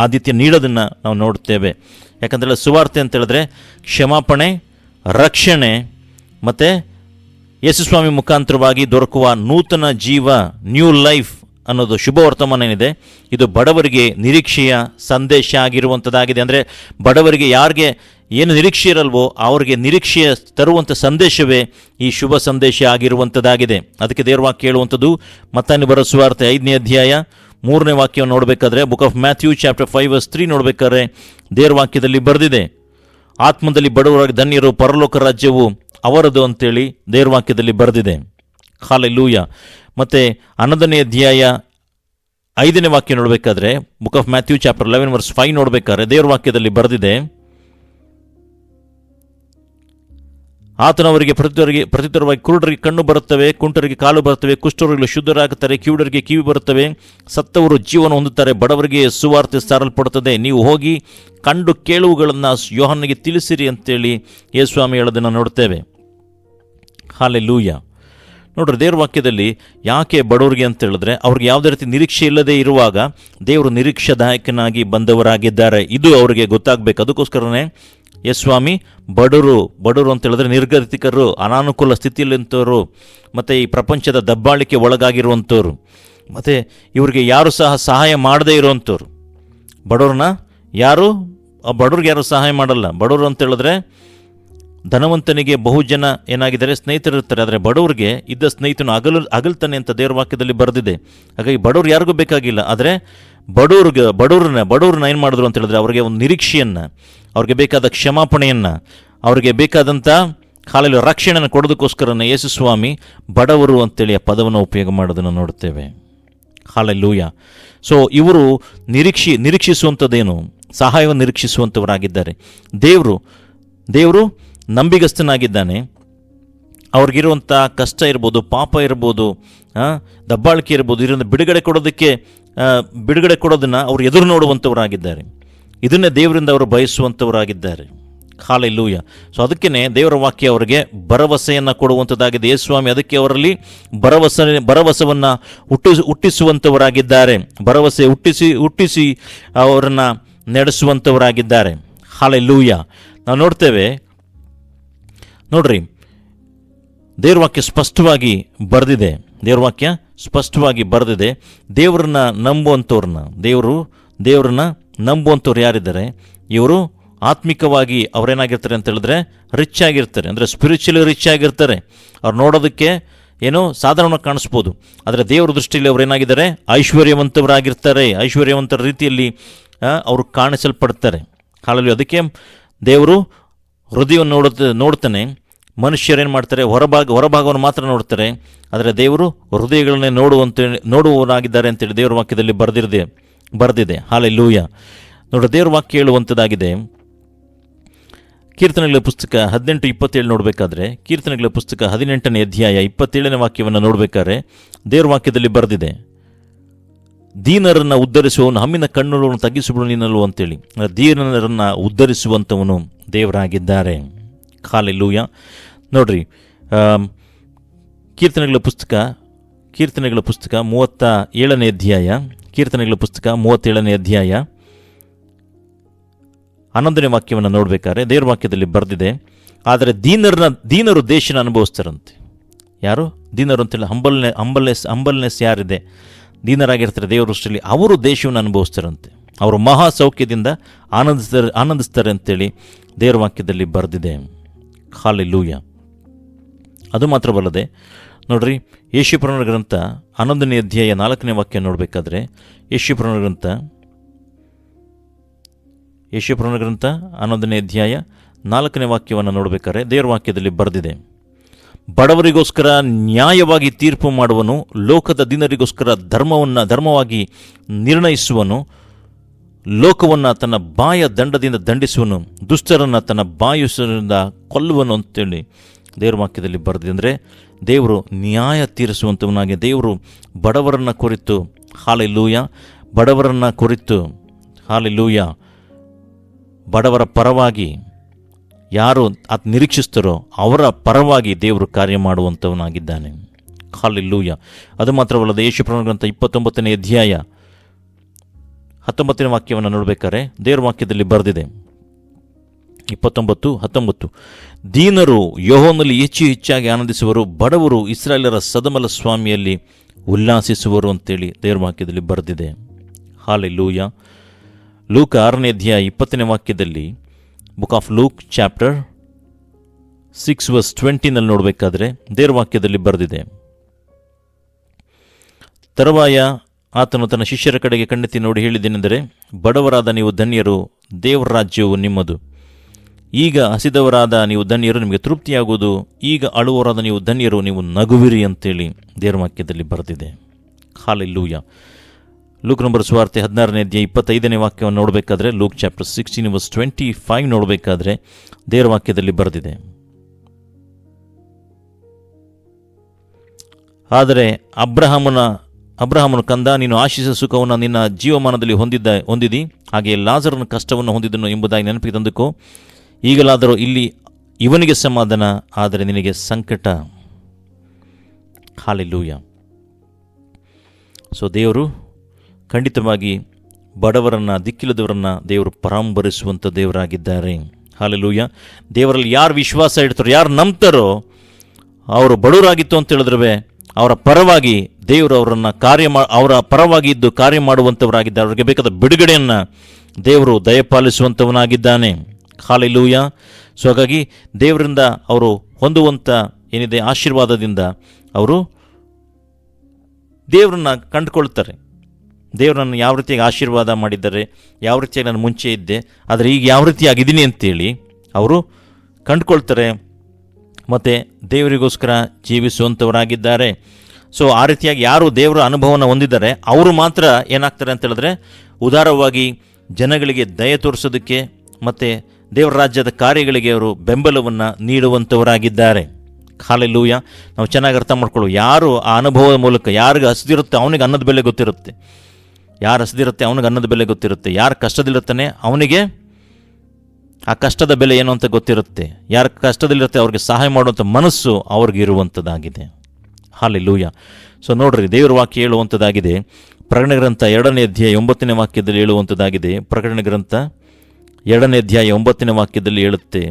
ಆದ್ಯತೆ ನೀಡೋದನ್ನು ನಾವು ನೋಡ್ತೇವೆ. ಯಾಕಂದರೆ ಸುವಾರ್ತೆ ಅಂತ ಹೇಳಿದ್ರೆ ಕ್ಷಮಾಪಣೆ, ರಕ್ಷಣೆ ಮತ್ತು ಯೇಸುಸ್ವಾಮಿ ಮುಖಾಂತರವಾಗಿ ದೊರಕುವ ನೂತನ ಜೀವ, ನ್ಯೂ ಲೈಫ್ ಅನ್ನೋದು ಶುಭ ವರ್ತಮಾನ ಏನಿದೆ, ಇದು ಬಡವರಿಗೆ ನಿರೀಕ್ಷೆಯ ಸಂದೇಶ ಆಗಿರುವಂಥದ್ದಾಗಿದೆ. ಅಂದರೆ ಬಡವರಿಗೆ ಯಾರಿಗೆ ಏನು ನಿರೀಕ್ಷೆ ಇರಲ್ವೋ ಅವರಿಗೆ ನಿರೀಕ್ಷೆಯ ತರುವಂಥ ಸಂದೇಶವೇ ಈ ಶುಭ ಸಂದೇಶ ಆಗಿರುವಂಥದ್ದಾಗಿದೆ. ಅದಕ್ಕೆ ದೇವ್ರ ವಾಕ್ಯ ಹೇಳುವಂಥದ್ದು ಮತ್ತಾಯನ ಬರೆದ ಸುವಾರ್ತೆ 5ನೇ ಅಧ್ಯಾಯ 3ನೇ ವಾಕ್ಯವನ್ನು ನೋಡಬೇಕಾದ್ರೆ, ಬುಕ್ ಆಫ್ ಮ್ಯಾಥ್ಯೂ ಚಾಪ್ಟರ್ 5:3 ನೋಡಬೇಕಾದ್ರೆ ದೇವ್ರ ವಾಕ್ಯದಲ್ಲಿ ಬರೆದಿದೆ, ಆತ್ಮದಲ್ಲಿ ಬಡವರಾಗಿ ಧನ್ಯರು, ಪರಲೋಕ ರಾಜ್ಯವು ಅವರದು ಅಂತೇಳಿ ದೇವ್ರ ವಾಕ್ಯದಲ್ಲಿ ಬರೆದಿದೆ. ಹಲ್ಲೆಲೂಯಾ. ಮತ್ತು 11ನೇ ಅಧ್ಯಾಯ 5ನೇ ವಾಕ್ಯ ನೋಡಬೇಕಾದ್ರೆ, ಬುಕ್ ಆಫ್ ಮ್ಯಾಥ್ಯೂ ಚಾಪ್ಟರ್ 11:5 ನೋಡಬೇಕಾದ್ರೆ ದೇವ್ರ ವಾಕ್ಯದಲ್ಲಿ ಬರೆದಿದೆ, ಆತನವರಿಗೆ ಪ್ರತ್ಯುತ್ತರವಾಗಿ ಕುರುಡರಿಗೆ ಕಣ್ಣು ಬರುತ್ತವೆ, ಕುಂಟರಿಗೆ ಕಾಲು ಬರುತ್ತವೆ, ಕುಷ್ಠರೋಗಿಗಳು ಶುದ್ಧರಾಗುತ್ತಾರೆ, ಕಿವುಡರಿಗೆ ಕಿವಿ ಬರುತ್ತವೆ, ಸತ್ತವರು ಜೀವನ ಹೊಂದುತ್ತಾರೆ, ಬಡವರಿಗೆ ಸುವಾರ್ತೆ ಸಾರಲ್ಪಡುತ್ತದೆ. ನೀವು ಹೋಗಿ ಕಂಡು ಕೇಳುವುಗಳನ್ನು ಯೋಹನ್ನನಿಗೆ ತಿಳಿಸಿರಿ ಅಂತೇಳಿ ಯೇಸುಸ್ವಾಮಿ ಹೇಳೋದನ್ನು ನೋಡ್ತೇವೆ. ಹಲ್ಲೆಲೂಯಾ. ನೋಡ್ರಿ, ದೇವ್ರ ವಾಕ್ಯದಲ್ಲಿ ಯಾಕೆ ಬಡವರಿಗೆ ಅಂತ ಹೇಳಿದ್ರೆ ಅವ್ರಿಗೆ ಯಾವುದೇ ರೀತಿ ನಿರೀಕ್ಷೆ ಇಲ್ಲದೆ ಇರುವಾಗ ದೇವರು ನಿರೀಕ್ಷಾದಾಯಕನಾಗಿ ಬಂದವರಾಗಿದ್ದಾರೆ, ಇದು ಅವರಿಗೆ ಗೊತ್ತಾಗಬೇಕು. ಅದಕ್ಕೋಸ್ಕರನೇ ಯೇಸುಸ್ವಾಮಿ ಬಡವರು ಅಂತ ಹೇಳಿದ್ರೆ ನಿರ್ಗತಿಕರು, ಅನಾನುಕೂಲ ಸ್ಥಿತಿಯಲ್ಲಿಂಥವ್ರು, ಮತ್ತು ಈ ಪ್ರಪಂಚದ ದಬ್ಬಾಳಿಕೆ ಒಳಗಾಗಿರುವಂಥವ್ರು, ಮತ್ತು ಇವರಿಗೆ ಯಾರು ಸಹ ಸಹಾಯ ಮಾಡದೇ ಇರುವಂಥವ್ರು. ಬಡವ್ರಿಗೆ ಯಾರು ಸಹಾಯ ಮಾಡಲ್ಲ. ಬಡವರು ಅಂತ ಹೇಳಿದ್ರೆ ಧನವಂತನಿಗೆ ಬಹುಜನ ಏನಾಗಿದ್ದಾರೆ, ಸ್ನೇಹಿತರಿರ್ತಾರೆ, ಆದರೆ ಬಡವರಿಗೆ ಇದ್ದ ಸ್ನೇಹಿತನು ಅಗಲ್ತಾನೆ ಅಂತ ದೇವ್ರ ವಾಕ್ಯದಲ್ಲಿ ಬರೆದಿದೆ. ಹಾಗಾಗಿ ಬಡವ್ರು ಯಾರಿಗೂ ಬೇಕಾಗಿಲ್ಲ. ಆದರೆ ಬಡವ್ರನ್ನ ಏನು ಮಾಡಿದ್ರು ಅಂತ ಹೇಳಿದ್ರೆ ಅವರಿಗೆ ಒಂದು ನಿರೀಕ್ಷೆಯನ್ನು, ಅವ್ರಿಗೆ ಬೇಕಾದ ಕ್ಷಮಾಪಣೆಯನ್ನು, ಅವ್ರಿಗೆ ಬೇಕಾದಂಥ ಕಾಲಲ್ಲಿ ರಕ್ಷಣೆಯನ್ನು ಕೊಡೋದಕ್ಕೋಸ್ಕರನೇ ಯೇಸುಸ್ವಾಮಿ ಬಡವರು ಅಂತೇಳಿ ಆ ಪದವನ್ನು ಉಪಯೋಗ ಮಾಡೋದನ್ನು ನೋಡ್ತೇವೆ. ಹಲ್ಲೆಲೂಯಾ. ಸೊ ಇವರು ನಿರೀಕ್ಷಿಸುವಂಥದ್ದೇನು? ಸಹಾಯವನ್ನು ನಿರೀಕ್ಷಿಸುವಂಥವರಾಗಿದ್ದಾರೆ. ದೇವರು ನಂಬಿಗಸ್ತನಾಗಿದ್ದಾನೆ. ಅವ್ರಿಗಿರುವಂಥ ಕಷ್ಟ ಇರ್ಬೋದು, ಪಾಪ ಇರ್ಬೋದು, ದಬ್ಬಾಳಿಕೆ ಇರ್ಬೋದು, ಇದರಿಂದ ಬಿಡುಗಡೆ ಕೊಡೋದನ್ನು ಅವರು ಎದುರು ನೋಡುವಂಥವರಾಗಿದ್ದಾರೆ. ಇದನ್ನೇ ದೇವರಿಂದ ಅವರು ಬಯಸುವಂಥವರಾಗಿದ್ದಾರೆ. ಹಲ್ಲೆಲೂಯಾ. ಸೊ ಅದಕ್ಕೇ ದೇವರ ವಾಕ್ಯ ಅವರಿಗೆ ಭರವಸೆಯನ್ನು ಕೊಡುವಂಥದ್ದಾಗಿದೆ. ಯೇಸುಸ್ವಾಮಿ ಅದಕ್ಕೆ ಅವರಲ್ಲಿ ಭರವಸೆಯನ್ನು ಹುಟ್ಟಿಸುವಂಥವರಾಗಿದ್ದಾರೆ. ಭರವಸೆ ಹುಟ್ಟಿಸಿ ಅವರನ್ನು ನಡೆಸುವಂಥವರಾಗಿದ್ದಾರೆ. ಹಲ್ಲೆಲೂಯಾ. ನಾವು ನೋಡ್ತೇವೆ, ನೋಡ್ರಿ, ದೇವ್ರ ವಾಕ್ಯ ಸ್ಪಷ್ಟವಾಗಿ ಬರೆದಿದೆ. ದೇವರನ್ನ ನಂಬುವಂಥವ್ರು ಯಾರಿದ್ದಾರೆ, ಇವರು ಆತ್ಮಿಕವಾಗಿ ಅವರೇನಾಗಿರ್ತಾರೆ ಅಂತ ಹೇಳಿದ್ರೆ ರಿಚ್ ಆಗಿರ್ತಾರೆ. ಅಂದರೆ ಸ್ಪಿರಿಚುಲಿ ರಿಚ್ ಆಗಿರ್ತಾರೆ. ಅವ್ರು ನೋಡೋದಕ್ಕೆ ಏನೋ ಸಾಧಾರಣವಾಗಿ ಕಾಣಿಸ್ಬೋದು, ಆದರೆ ದೇವರ ದೃಷ್ಟಿಯಲ್ಲಿ ಅವರೇನಾಗಿದ್ದಾರೆ, ಐಶ್ವರ್ಯವಂತರಾಗಿರ್ತಾರೆ. ಐಶ್ವರ್ಯವಂತರ ರೀತಿಯಲ್ಲಿ ಅವರು ಕಾಣಿಸಲ್ಪಡ್ತಾರೆ. ಹಾಗಾಗಿ ಅದಕ್ಕೆ ದೇವರು ಹೃದಯವನ್ನು ನೋಡ್ತಾನೆ. ಮನುಷ್ಯರೇನು ಮಾಡ್ತಾರೆ, ಹೊರಭಾಗವನ್ನು ಮಾತ್ರ ನೋಡ್ತಾರೆ, ಆದರೆ ದೇವರು ಹೃದಯಗಳನ್ನೇ ನೋಡುವವರಾಗಿದ್ದಾರೆ ಅಂತೇಳಿ ದೇವರ ವಾಕ್ಯದಲ್ಲಿ ಬರೆದಿದೆ. ಹಲ್ಲೆಲೂಯಾ. ನೋಡ್ರಿ, ದೇವರ ವಾಕ್ಯ ಹೇಳುವಂಥದ್ದಾಗಿದೆ. ಕೀರ್ತನೆಗಳ ಪುಸ್ತಕ 18:27 ನೋಡಬೇಕಾದ್ರೆ, ಕೀರ್ತನೆಗಳ ಪುಸ್ತಕ 18ನೇ ಅಧ್ಯಾಯ 27ನೇ ವಾಕ್ಯವನ್ನು ನೋಡಬೇಕಾದ್ರೆ ದೇವರ ವಾಕ್ಯದಲ್ಲಿ ಬರೆದಿದೆ, ದೀನರನ್ನು ಉದ್ಧರಿಸುವವನು ಹಮ್ಮಿನ ಕಣ್ಣುಗಳನ್ನು ತಗ್ಗಿಸಿಬಿಡು ನೀನಲ್ವ ಅಂತೇಳಿ. ದೀನರನ್ನು ಉದ್ಧರಿಸುವಂಥವನು ದೇವರಾಗಿದ್ದಾರೆ. ಹಲ್ಲೆಲೂಯಾ. ನೋಡ್ರಿ, ಕೀರ್ತನೆಗಳ ಪುಸ್ತಕ 37ನೇ ಅಧ್ಯಾಯ, ಕೀರ್ತನೆಗಳ ಪುಸ್ತಕ 37ನೇ ಅಧ್ಯಾಯ 11ನೇ ವಾಕ್ಯವನ್ನು ನೋಡಬೇಕಾದ್ರೆ ದೇವ್ರ ವಾಕ್ಯದಲ್ಲಿ ಬರೆದಿದೆ, ಆದರೆ ದೀನರು ದೇಶನ ಅನುಭವಿಸ್ತಾರಂತೆ. ಯಾರು ದೀನರು ಅಂತೇಳಿ ಹಂಬಲ್ನೆಸ್ ಯಾರಿದೆ, ದೀನರಾಗಿರ್ತಾರೆ ದೇವರ ದೃಷ್ಟಿಯಲ್ಲಿ, ಅವರು ದೇಶವನ್ನು ಅನುಭವಿಸ್ತಾರಂತೆ. ಅವರು ಮಹಾ ಸೌಖ್ಯದಿಂದ ಆನಂದಿಸ್ತಾರೆ ಅಂತೇಳಿ ದೇವರ ವಾಕ್ಯದಲ್ಲಿ ಬರೆದಿದೆ. ಹಾಲೆಲೂಯ. ಅದು ಮಾತ್ರವಲ್ಲದೆ ನೋಡ್ರಿ, ಯೆಶಾಯನ ಗ್ರಂಥ 11ನೇ ಅಧ್ಯಾಯ 4ನೇ ವಾಕ್ಯ ನೋಡಬೇಕಾದ್ರೆ, ಯೆಶಾಯನ ಗ್ರಂಥ 11ನೇ ಅಧ್ಯಾಯ 4ನೇ ವಾಕ್ಯವನ್ನು ನೋಡಬೇಕಾದ್ರೆ ದೇವರ ವಾಕ್ಯದಲ್ಲಿ ಬರೆದಿದೆ, ಬಡವರಿಗೋಸ್ಕರ ನ್ಯಾಯವಾಗಿ ತೀರ್ಪು ಮಾಡುವನು, ಲೋಕದ ದೀನರಿಗೋಸ್ಕರ ಧರ್ಮವಾಗಿ ನಿರ್ಣಯಿಸುವನು, ಲೋಕವನ್ನು ತನ್ನ ಬಾಯ ದಂಡದಿಂದ ದಂಡಿಸುವನು, ದುಷ್ಟರನ್ನು ತನ್ನ ಬಾಯುಸರಿಂದ ಕೊಲ್ಲುವನು ಅಂತೇಳಿ ದೇವರ ವಾಕ್ಯದಲ್ಲಿ ಬರೆದಿದೆ. ಅಂದರೆ ದೇವರು ನ್ಯಾಯ ತೀರಿಸುವಂಥವನಾಗಿ, ದೇವರು ಬಡವರನ್ನು ಕುರಿತು, ಹಾಲೆಲೂಯ, ಬಡವರನ್ನು ಕುರಿತು, ಹಾಲೆಲೂಯ, ಬಡವರ ಪರವಾಗಿ ಯಾರು ಅದು ನಿರೀಕ್ಷಿಸ್ತಾರೋ ಅವರ ಪರವಾಗಿ ದೇವರು ಕಾರ್ಯ ಮಾಡುವಂಥವನಾಗಿದ್ದಾನೆ. ಹಾಲೆಲೂಯ. ಅದು ಮಾತ್ರವಲ್ಲದೆ ಯೆಶಾಯನ ಗ್ರಂಥ 29ನೇ ಅಧ್ಯಾಯ 19ನೇ ವಾಕ್ಯವನ್ನು ನೋಡಬೇಕಾದ್ರೆ ದೇವರ ವಾಕ್ಯದಲ್ಲಿ ಬರೆದಿದೆ, 29:19, ದೀನರು ಯೆಹೋವನಲ್ಲಿ ಹೆಚ್ಚಾಗಿ ಆನಂದಿಸುವರು, ಬಡವರು ಇಸ್ರಾಯೇಲರ ಸದಮಲ ಸ್ವಾಮಿಯಲ್ಲಿ ಉಲ್ಲಾಸಿಸುವರು ಅಂತೇಳಿ ದೇವರ ವಾಕ್ಯದಲ್ಲಿ ಬರೆದಿದೆ. ಹಾಲೆಲೂಯ. ಲೂಕ 6ನೇ ಅಧ್ಯಾಯ 20ನೇ ವಾಕ್ಯದಲ್ಲಿ, ಬುಕ್ ಆಫ್ ಲೂಕ್ ಚಾಪ್ಟರ್ 6:20 ನೋಡಬೇಕಾದ್ರೆ ದೇವರ ವಾಕ್ಯದಲ್ಲಿ ಬರೆದಿದೆ, ತರುವಾಯ ಆತನು ತನ್ನ ಶಿಷ್ಯರ ಕಡೆಗೆ ಕಣ್ಣೆತ್ತಿ ನೋಡಿ ಹೇಳಿದ್ದೇನೆಂದರೆ, ಬಡವರಾದ ನೀವು ಧನ್ಯರು, ದೇವರ ರಾಜ್ಯವು ನಿಮ್ಮದು. ಈಗ ಹಸಿದವರಾದ ನೀವು ಧನ್ಯರು, ನಿಮಗೆ ತೃಪ್ತಿಯಾಗುವುದು. ಈಗ ಅಳುವವರಾದ ನೀವು ಧನ್ಯರು, ನೀವು ನಗುವಿರಿ ಅಂತೇಳಿ ದೇವರ ವಾಕ್ಯದಲ್ಲಿ ಬರೆದಿದೆ. ಹಾಲೆಲೂಯ. ಲೂಕ್ ನಂಬರ್ ಸುವಾರ್ತೆ 16ನೇ ಅಧ್ಯಾಯ 25ನೇ ವಾಕ್ಯವನ್ನು ನೋಡಬೇಕಾದ್ರೆ, ಲೂಕ್ ಚಾಪ್ಟರ್ 16:25 ನೋಡಬೇಕಾದ್ರೆ ದೇವರ ವಾಕ್ಯದಲ್ಲಿ ಬರೆದಿದೆ, ಆದರೆ ಅಬ್ರಹಾಮನು ಕಂದ, ನೀನು ಆಶಿಸಿದ ಸುಖವನ್ನು ನಿನ್ನ ಜೀವಮಾನದಲ್ಲಿ ಹೊಂದಿದಿ, ಹಾಗೆಯೇ ಲಾಜರನ ಕಷ್ಟವನ್ನು ಹೊಂದಿದನು ಎಂಬುದಾಗಿ ನೆನಪಿಗೆ ತಂದುಕೋ. ಈಗಲಾದರೂ ಇಲ್ಲಿ ಇವನಿಗೆ ಸಮಾಧಾನ, ಆದರೆ ನಿನಗೆ ಸಂಕಟ. ಹಾಲೆಲೂಯ. ಸೊ ದೇವರು ಖಂಡಿತವಾಗಿ ಬಡವರನ್ನು, ದಿಕ್ಕಿಲ್ಲದವರನ್ನು ದೇವರು ಪರಾಂಬರಿಸುವಂಥ ದೇವರಾಗಿದ್ದಾರೆ. ಹಾಲೆಲೂಯ. ದೇವರಲ್ಲಿ ಯಾರು ವಿಶ್ವಾಸ ಇಡ್ತಾರೋ, ಯಾರು ನಂಬ್ತಾರೋ, ಅವರು ಬಡವರಾಗಿತ್ತು ಅಂತ ಹೇಳಿದ್ರೆ ಅವರ ಪರವಾಗಿ ದೇವರು ಅವರ ಪರವಾಗಿ ಇದ್ದು ಕಾರ್ಯ ಮಾಡುವಂಥವರಾಗಿದ್ದಾರೆ. ಅವರಿಗೆ ಬೇಕಾದ ಬಿಡುಗಡೆಯನ್ನು ದೇವರು ದಯಪಾಲಿಸುವಂಥವನಾಗಿದ್ದಾನೆ. ಹಾಲೆಲೂಯ. ಸೊ ಹಾಗಾಗಿ ದೇವರಿಂದ ಅವರು ಹೊಂದುವಂಥ ಏನಿದೆ ಆಶೀರ್ವಾದದಿಂದ ಅವರು ದೇವರನ್ನು ಕಂಡುಕೊಳ್ತಾರೆ. ದೇವರನ್ನು ಯಾವ ರೀತಿಯಾಗಿ ಆಶೀರ್ವಾದ ಮಾಡಿದ್ದಾರೆ, ಯಾವ ರೀತಿಯಾಗಿ ನಾನು ಮುಂಚೆ ಇದ್ದೆ, ಆದರೆ ಈಗ ಯಾವ ರೀತಿಯಾಗಿದ್ದೀನಿ ಅಂತೇಳಿ ಅವರು ಕಂಡುಕೊಳ್ತಾರೆ ಮತ್ತು ದೇವರಿಗೋಸ್ಕರ ಜೀವಿಸುವಂಥವರಾಗಿದ್ದಾರೆ. ಸೊ ಆ ರೀತಿಯಾಗಿ ಯಾರು ದೇವರ ಅನುಭವವನ್ನು ಹೊಂದಿದ್ದಾರೆ ಅವರು ಮಾತ್ರ ಏನಾಗ್ತಾರೆ ಅಂತ ಹೇಳಿದ್ರೆ, ಉದಾರವಾಗಿ ಜನಗಳಿಗೆ ದಯೆ ತೋರಿಸೋದಕ್ಕೆ ಮತ್ತು ದೇವರ ರಾಜ್ಯದ ಕಾರ್ಯಗಳಿಗೆ ಅವರು ಬೆಂಬಲವನ್ನು ನೀಡುವಂಥವರಾಗಿದ್ದಾರೆ. ಹಾಲೆಲೂಯ. ನಾವು ಚೆನ್ನಾಗಿ ಅರ್ಥ ಮಾಡ್ಕೊಳ್ಳೋ, ಯಾರು ಆ ಅನುಭವದ ಮೂಲಕ, ಯಾರಿಗೆ ಹಸಿದಿರುತ್ತೆ ಅವನಿಗೆ ಅನ್ನದ ಬೆಲೆ ಗೊತ್ತಿರುತ್ತೆ, ಯಾರು ಹಸಿದಿರುತ್ತೆ ಅವನಿಗೆ ಅನ್ನದ ಬೆಲೆ ಗೊತ್ತಿರುತ್ತೆ, ಯಾರು ಕಷ್ಟದಲ್ಲಿರ್ತಾನೆ ಅವನಿಗೆ ಆ ಕಷ್ಟದ ಬೆಲೆ ಏನು ಅಂತ ಗೊತ್ತಿರುತ್ತೆ, ಯಾರು ಕಷ್ಟದಲ್ಲಿರುತ್ತೆ ಅವ್ರಿಗೆ ಸಹಾಯ ಮಾಡುವಂಥ ಮನಸ್ಸು ಅವ್ರಿಗೆ ಇರುವಂಥದ್ದಾಗಿದೆ. ಹಾಲೆಲೂಯ. ಸೊ ನೋಡ್ರಿ, ದೇವರ ವಾಕ್ಯ ಹೇಳುವಂಥದ್ದಾಗಿದೆ, ಪ್ರಕಟಣೆ ಗ್ರಂಥ 2ನೇ ಅಧ್ಯಾಯ 9ನೇ ವಾಕ್ಯದಲ್ಲಿ ಹೇಳುವಂಥದ್ದಾಗಿದೆ. ಪ್ರಕಟಣೆ ಗ್ರಂಥ 2ನೇ ಅಧ್ಯಾಯ 9ನೇ ವಾಕ್ಯದಲ್ಲಿ ಹೇಳುತ್ತೆ,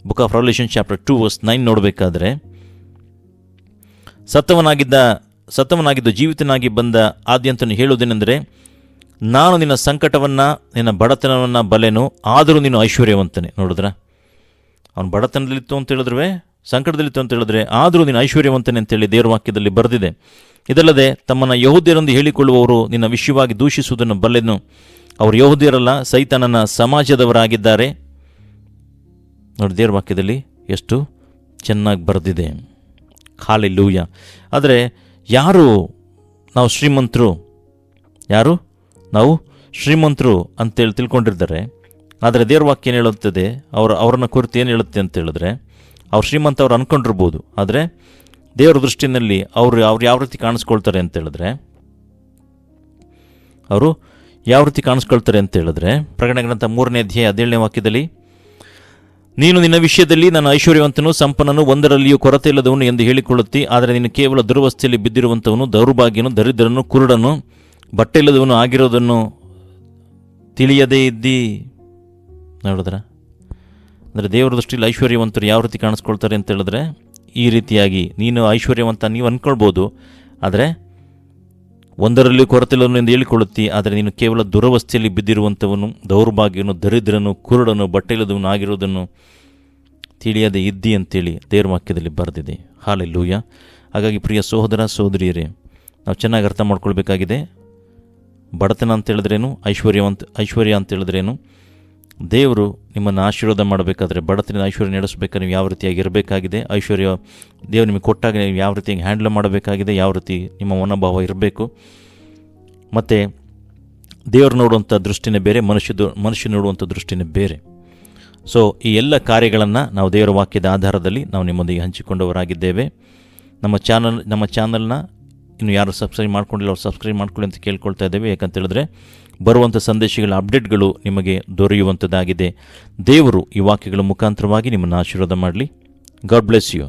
ಬುಕ್ ಆಫ್ ರೆವಲ್ಯೂಷನ್ ಚಾಪ್ಟರ್ 2:9 ನೋಡಬೇಕಾದ್ರೆ, ಸತ್ತವನಾಗಿದ್ದು ಜೀವಿತನಾಗಿ ಬಂದ ಆದ್ಯಂತನು ಹೇಳುವುದೇನೆಂದರೆ, ನಾನು ನಿನ್ನ ಸಂಕಟವನ್ನು, ನಿನ್ನ ಬಡತನವನ್ನು ಬಲ್ಲೆನು, ಆದರೂ ನೀನು ಐಶ್ವರ್ಯವಂತನೇ. ನೋಡಿದ್ರ, ಅವನು ಬಡತನದಲ್ಲಿತ್ತು ಅಂತ ಹೇಳಿದ್ರೆ, ಸಂಕಟದಲ್ಲಿತ್ತು ಅಂತ ಹೇಳಿದ್ರೆ, ಆದರೂ ನೀನು ಐಶ್ವರ್ಯವಂತನೇ ಅಂತೇಳಿ ದೇವರ ವಾಕ್ಯದಲ್ಲಿ ಬರೆದಿದೆ. ಇದಲ್ಲದೆ ತಮ್ಮನ್ನು ಯಹೂದ್ಯರೆಂದು ಹೇಳಿಕೊಳ್ಳುವವರು ನಿನ್ನ ವಿಷಯವಾಗಿ ದೂಷಿಸುವುದನ್ನು ಬಲ್ಲೆನು, ಅವರು ಯಹೂದ್ಯರಲ್ಲ, ಸೈತಾನನ ಸಮಾಜದವರಾಗಿದ್ದಾರೆ. ನೋಡಿ, ದೇವರ ವಾಕ್ಯದಲ್ಲಿ ಎಷ್ಟು ಚೆನ್ನಾಗಿ ಬರೆದಿದೆ. ಹಾಲೆಲೂಯ. ಆದರೆ ನಾವು ಶ್ರೀಮಂತರು ಅಂತೇಳಿ ತಿಳ್ಕೊಂಡಿರ್ತಾರೆ. ಆದರೆ ದೇವರ ವಾಕ್ಯ ಏನು ಹೇಳುತ್ತದೆ, ಅವರನ್ನು ಕುರಿತು ಏನು ಹೇಳುತ್ತೆ ಅಂತ ಹೇಳಿದ್ರೆ, ಅವ್ರು ಶ್ರೀಮಂತ ಅವ್ರು ಅಂದ್ಕೊಂಡಿರ್ಬೋದು, ಆದರೆ ದೇವರ ದೃಷ್ಟಿನಲ್ಲಿ ಅವ್ರು ಯಾವ ರೀತಿ ಕಾಣಿಸ್ಕೊಳ್ತಾರೆ ಅಂತ ಹೇಳಿದ್ರೆ, ಪ್ರಕಟಣೆ ಗ್ರಂಥ 3ನೇ ಅಧ್ಯಾಯ 17ನೇ ವಾಕ್ಯದಲ್ಲಿ, ನೀನು ನಿನ್ನ ವಿಷಯದಲ್ಲಿ ನನ್ನ ಐಶ್ವರ್ಯವಂತನು, ಸಂಪನ್ನನು, ಒಂದರಲ್ಲಿಯೂ ಕೊರತೆ ಇಲ್ಲದವನು ಎಂದು ಹೇಳಿಕೊಳ್ಳುತ್ತಿ, ಆದರೆ ನೀನು ಕೇವಲ ದುರ್ವಸ್ಥೆಯಲ್ಲಿ ಬಿದ್ದಿರುವಂಥವನು, ದೌರ್ಭಾಗ್ಯನು, ದರಿದ್ರನು, ಕುರುಡನು, ಬಟ್ಟೆ ಇಲ್ಲದವನು ಆಗಿರೋದನ್ನು ತಿಳಿಯದೇ ಇದ್ದಿ. ನೋಡಿದ್ರ, ಅಂದರೆ ದೇವರ ದೃಷ್ಟಿಯಲ್ಲಿ ಐಶ್ವರ್ಯವಂತರು ಯಾವ ರೀತಿ ಕಾಣಿಸ್ಕೊಳ್ತಾರೆ ಅಂತ ಹೇಳಿದ್ರೆ, ಈ ರೀತಿಯಾಗಿ ನೀನು ಐಶ್ವರ್ಯವಂತ ನೀವು ಅಂದ್ಕೊಳ್ಬೋದು, ಆದರೆ ಒಂದರಲ್ಲಿ ಕೊರತೆಯನ್ನು ಎಂದು ಹೇಳಿಕೊಳ್ಳುತ್ತಿ, ಆದರೆ ನೀನು ಕೇವಲ ದುರವಸ್ಥೆಯಲ್ಲಿ ಬಿದ್ದಿರುವಂಥವನು, ದೌರ್ಭಾಗ್ಯನು, ದರಿದ್ರನು, ಕುರುಡನು, ಬಟ್ಟೆಯಿಲ್ಲದವನು ಆಗಿರುವುದನ್ನು ತಿಳಿಯದೆ ಇದ್ದಿ ಅಂತೇಳಿ ದೇವರ ವಾಕ್ಯದಲ್ಲಿ ಬರೆದಿದೆ. ಹಾಲೆಲೂಯ. ಹಾಗಾಗಿ ಪ್ರಿಯ ಸಹೋದರ ಸಹೋದರಿಯರೇ, ನಾವು ಚೆನ್ನಾಗಿ ಅರ್ಥ ಮಾಡ್ಕೊಳ್ಬೇಕಾಗಿದೆ. ಬಡತನ ಅಂತ ಹೇಳಿದ್ರೇನು, ಐಶ್ವರ್ಯ ಅಂತ ಹೇಳಿದ್ರೇನು. ದೇವರು ನಿಮ್ಮನ್ನು ಆಶೀರ್ವಾದ ಮಾಡಬೇಕಾದ್ರೆ, ಬಡತನ ಐಶ್ವರ್ಯ ನಡೆಸಬೇಕಾದ್ರೆ ನೀವು ಯಾವ ರೀತಿಯಾಗಿ ಇರಬೇಕಾಗಿದೆ, ಐಶ್ವರ್ಯ ದೇವರು ನಿಮಗೆ ಕೊಟ್ಟಾಗ ನೀವು ಯಾವ ರೀತಿಯಾಗಿ ಹ್ಯಾಂಡಲ್ ಮಾಡಬೇಕಾಗಿದೆ, ಯಾವ ರೀತಿ ನಿಮ್ಮ ಮನೋಭಾವ ಇರಬೇಕು. ಮತ್ತು ದೇವರು ನೋಡುವಂಥ ದೃಷ್ಟಿನೇ ಬೇರೆ, ಮನುಷ್ಯ ನೋಡುವಂಥ ದೃಷ್ಟಿನೇ ಬೇರೆ. ಸೊ ಈ ಎಲ್ಲ ಕಾರ್ಯಗಳನ್ನು ನಾವು ದೇವರ ವಾಕ್ಯದ ಆಧಾರದಲ್ಲಿ ನಾವು ನಿಮ್ಮೊಂದಿಗೆ ಹಂಚಿಕೊಂಡವರಾಗಿದ್ದೇವೆ. ನಮ್ಮ ಚಾನಲ್ನ ಇನ್ನು ಯಾರು ಸಬ್ಸ್ಕ್ರೈಬ್ ಮಾಡ್ಕೊಂಡಿಲ್ಲ ಅವ್ರು ಸಬ್ಸ್ಕ್ರೈಬ್ ಮಾಡ್ಕೊಳ್ಳಿ ಅಂತ ಕೇಳ್ಕೊಳ್ತಾ ಇದ್ದೇವೆ. ಯಾಕಂತೇಳಿದ್ರೆ ಬರುವಂಥ ಸಂದೇಶಗಳ ಅಪ್ಡೇಟ್ಗಳು ನಿಮಗೆ ದೊರೆಯುವಂಥದ್ದಾಗಿದೆ. ದೇವರು ಈ ವಾಕ್ಯಗಳ ಮುಖಾಂತರವಾಗಿ ನಿಮ್ಮನ್ನು ಆಶೀರ್ವಾದ ಮಾಡಲಿ. God bless you.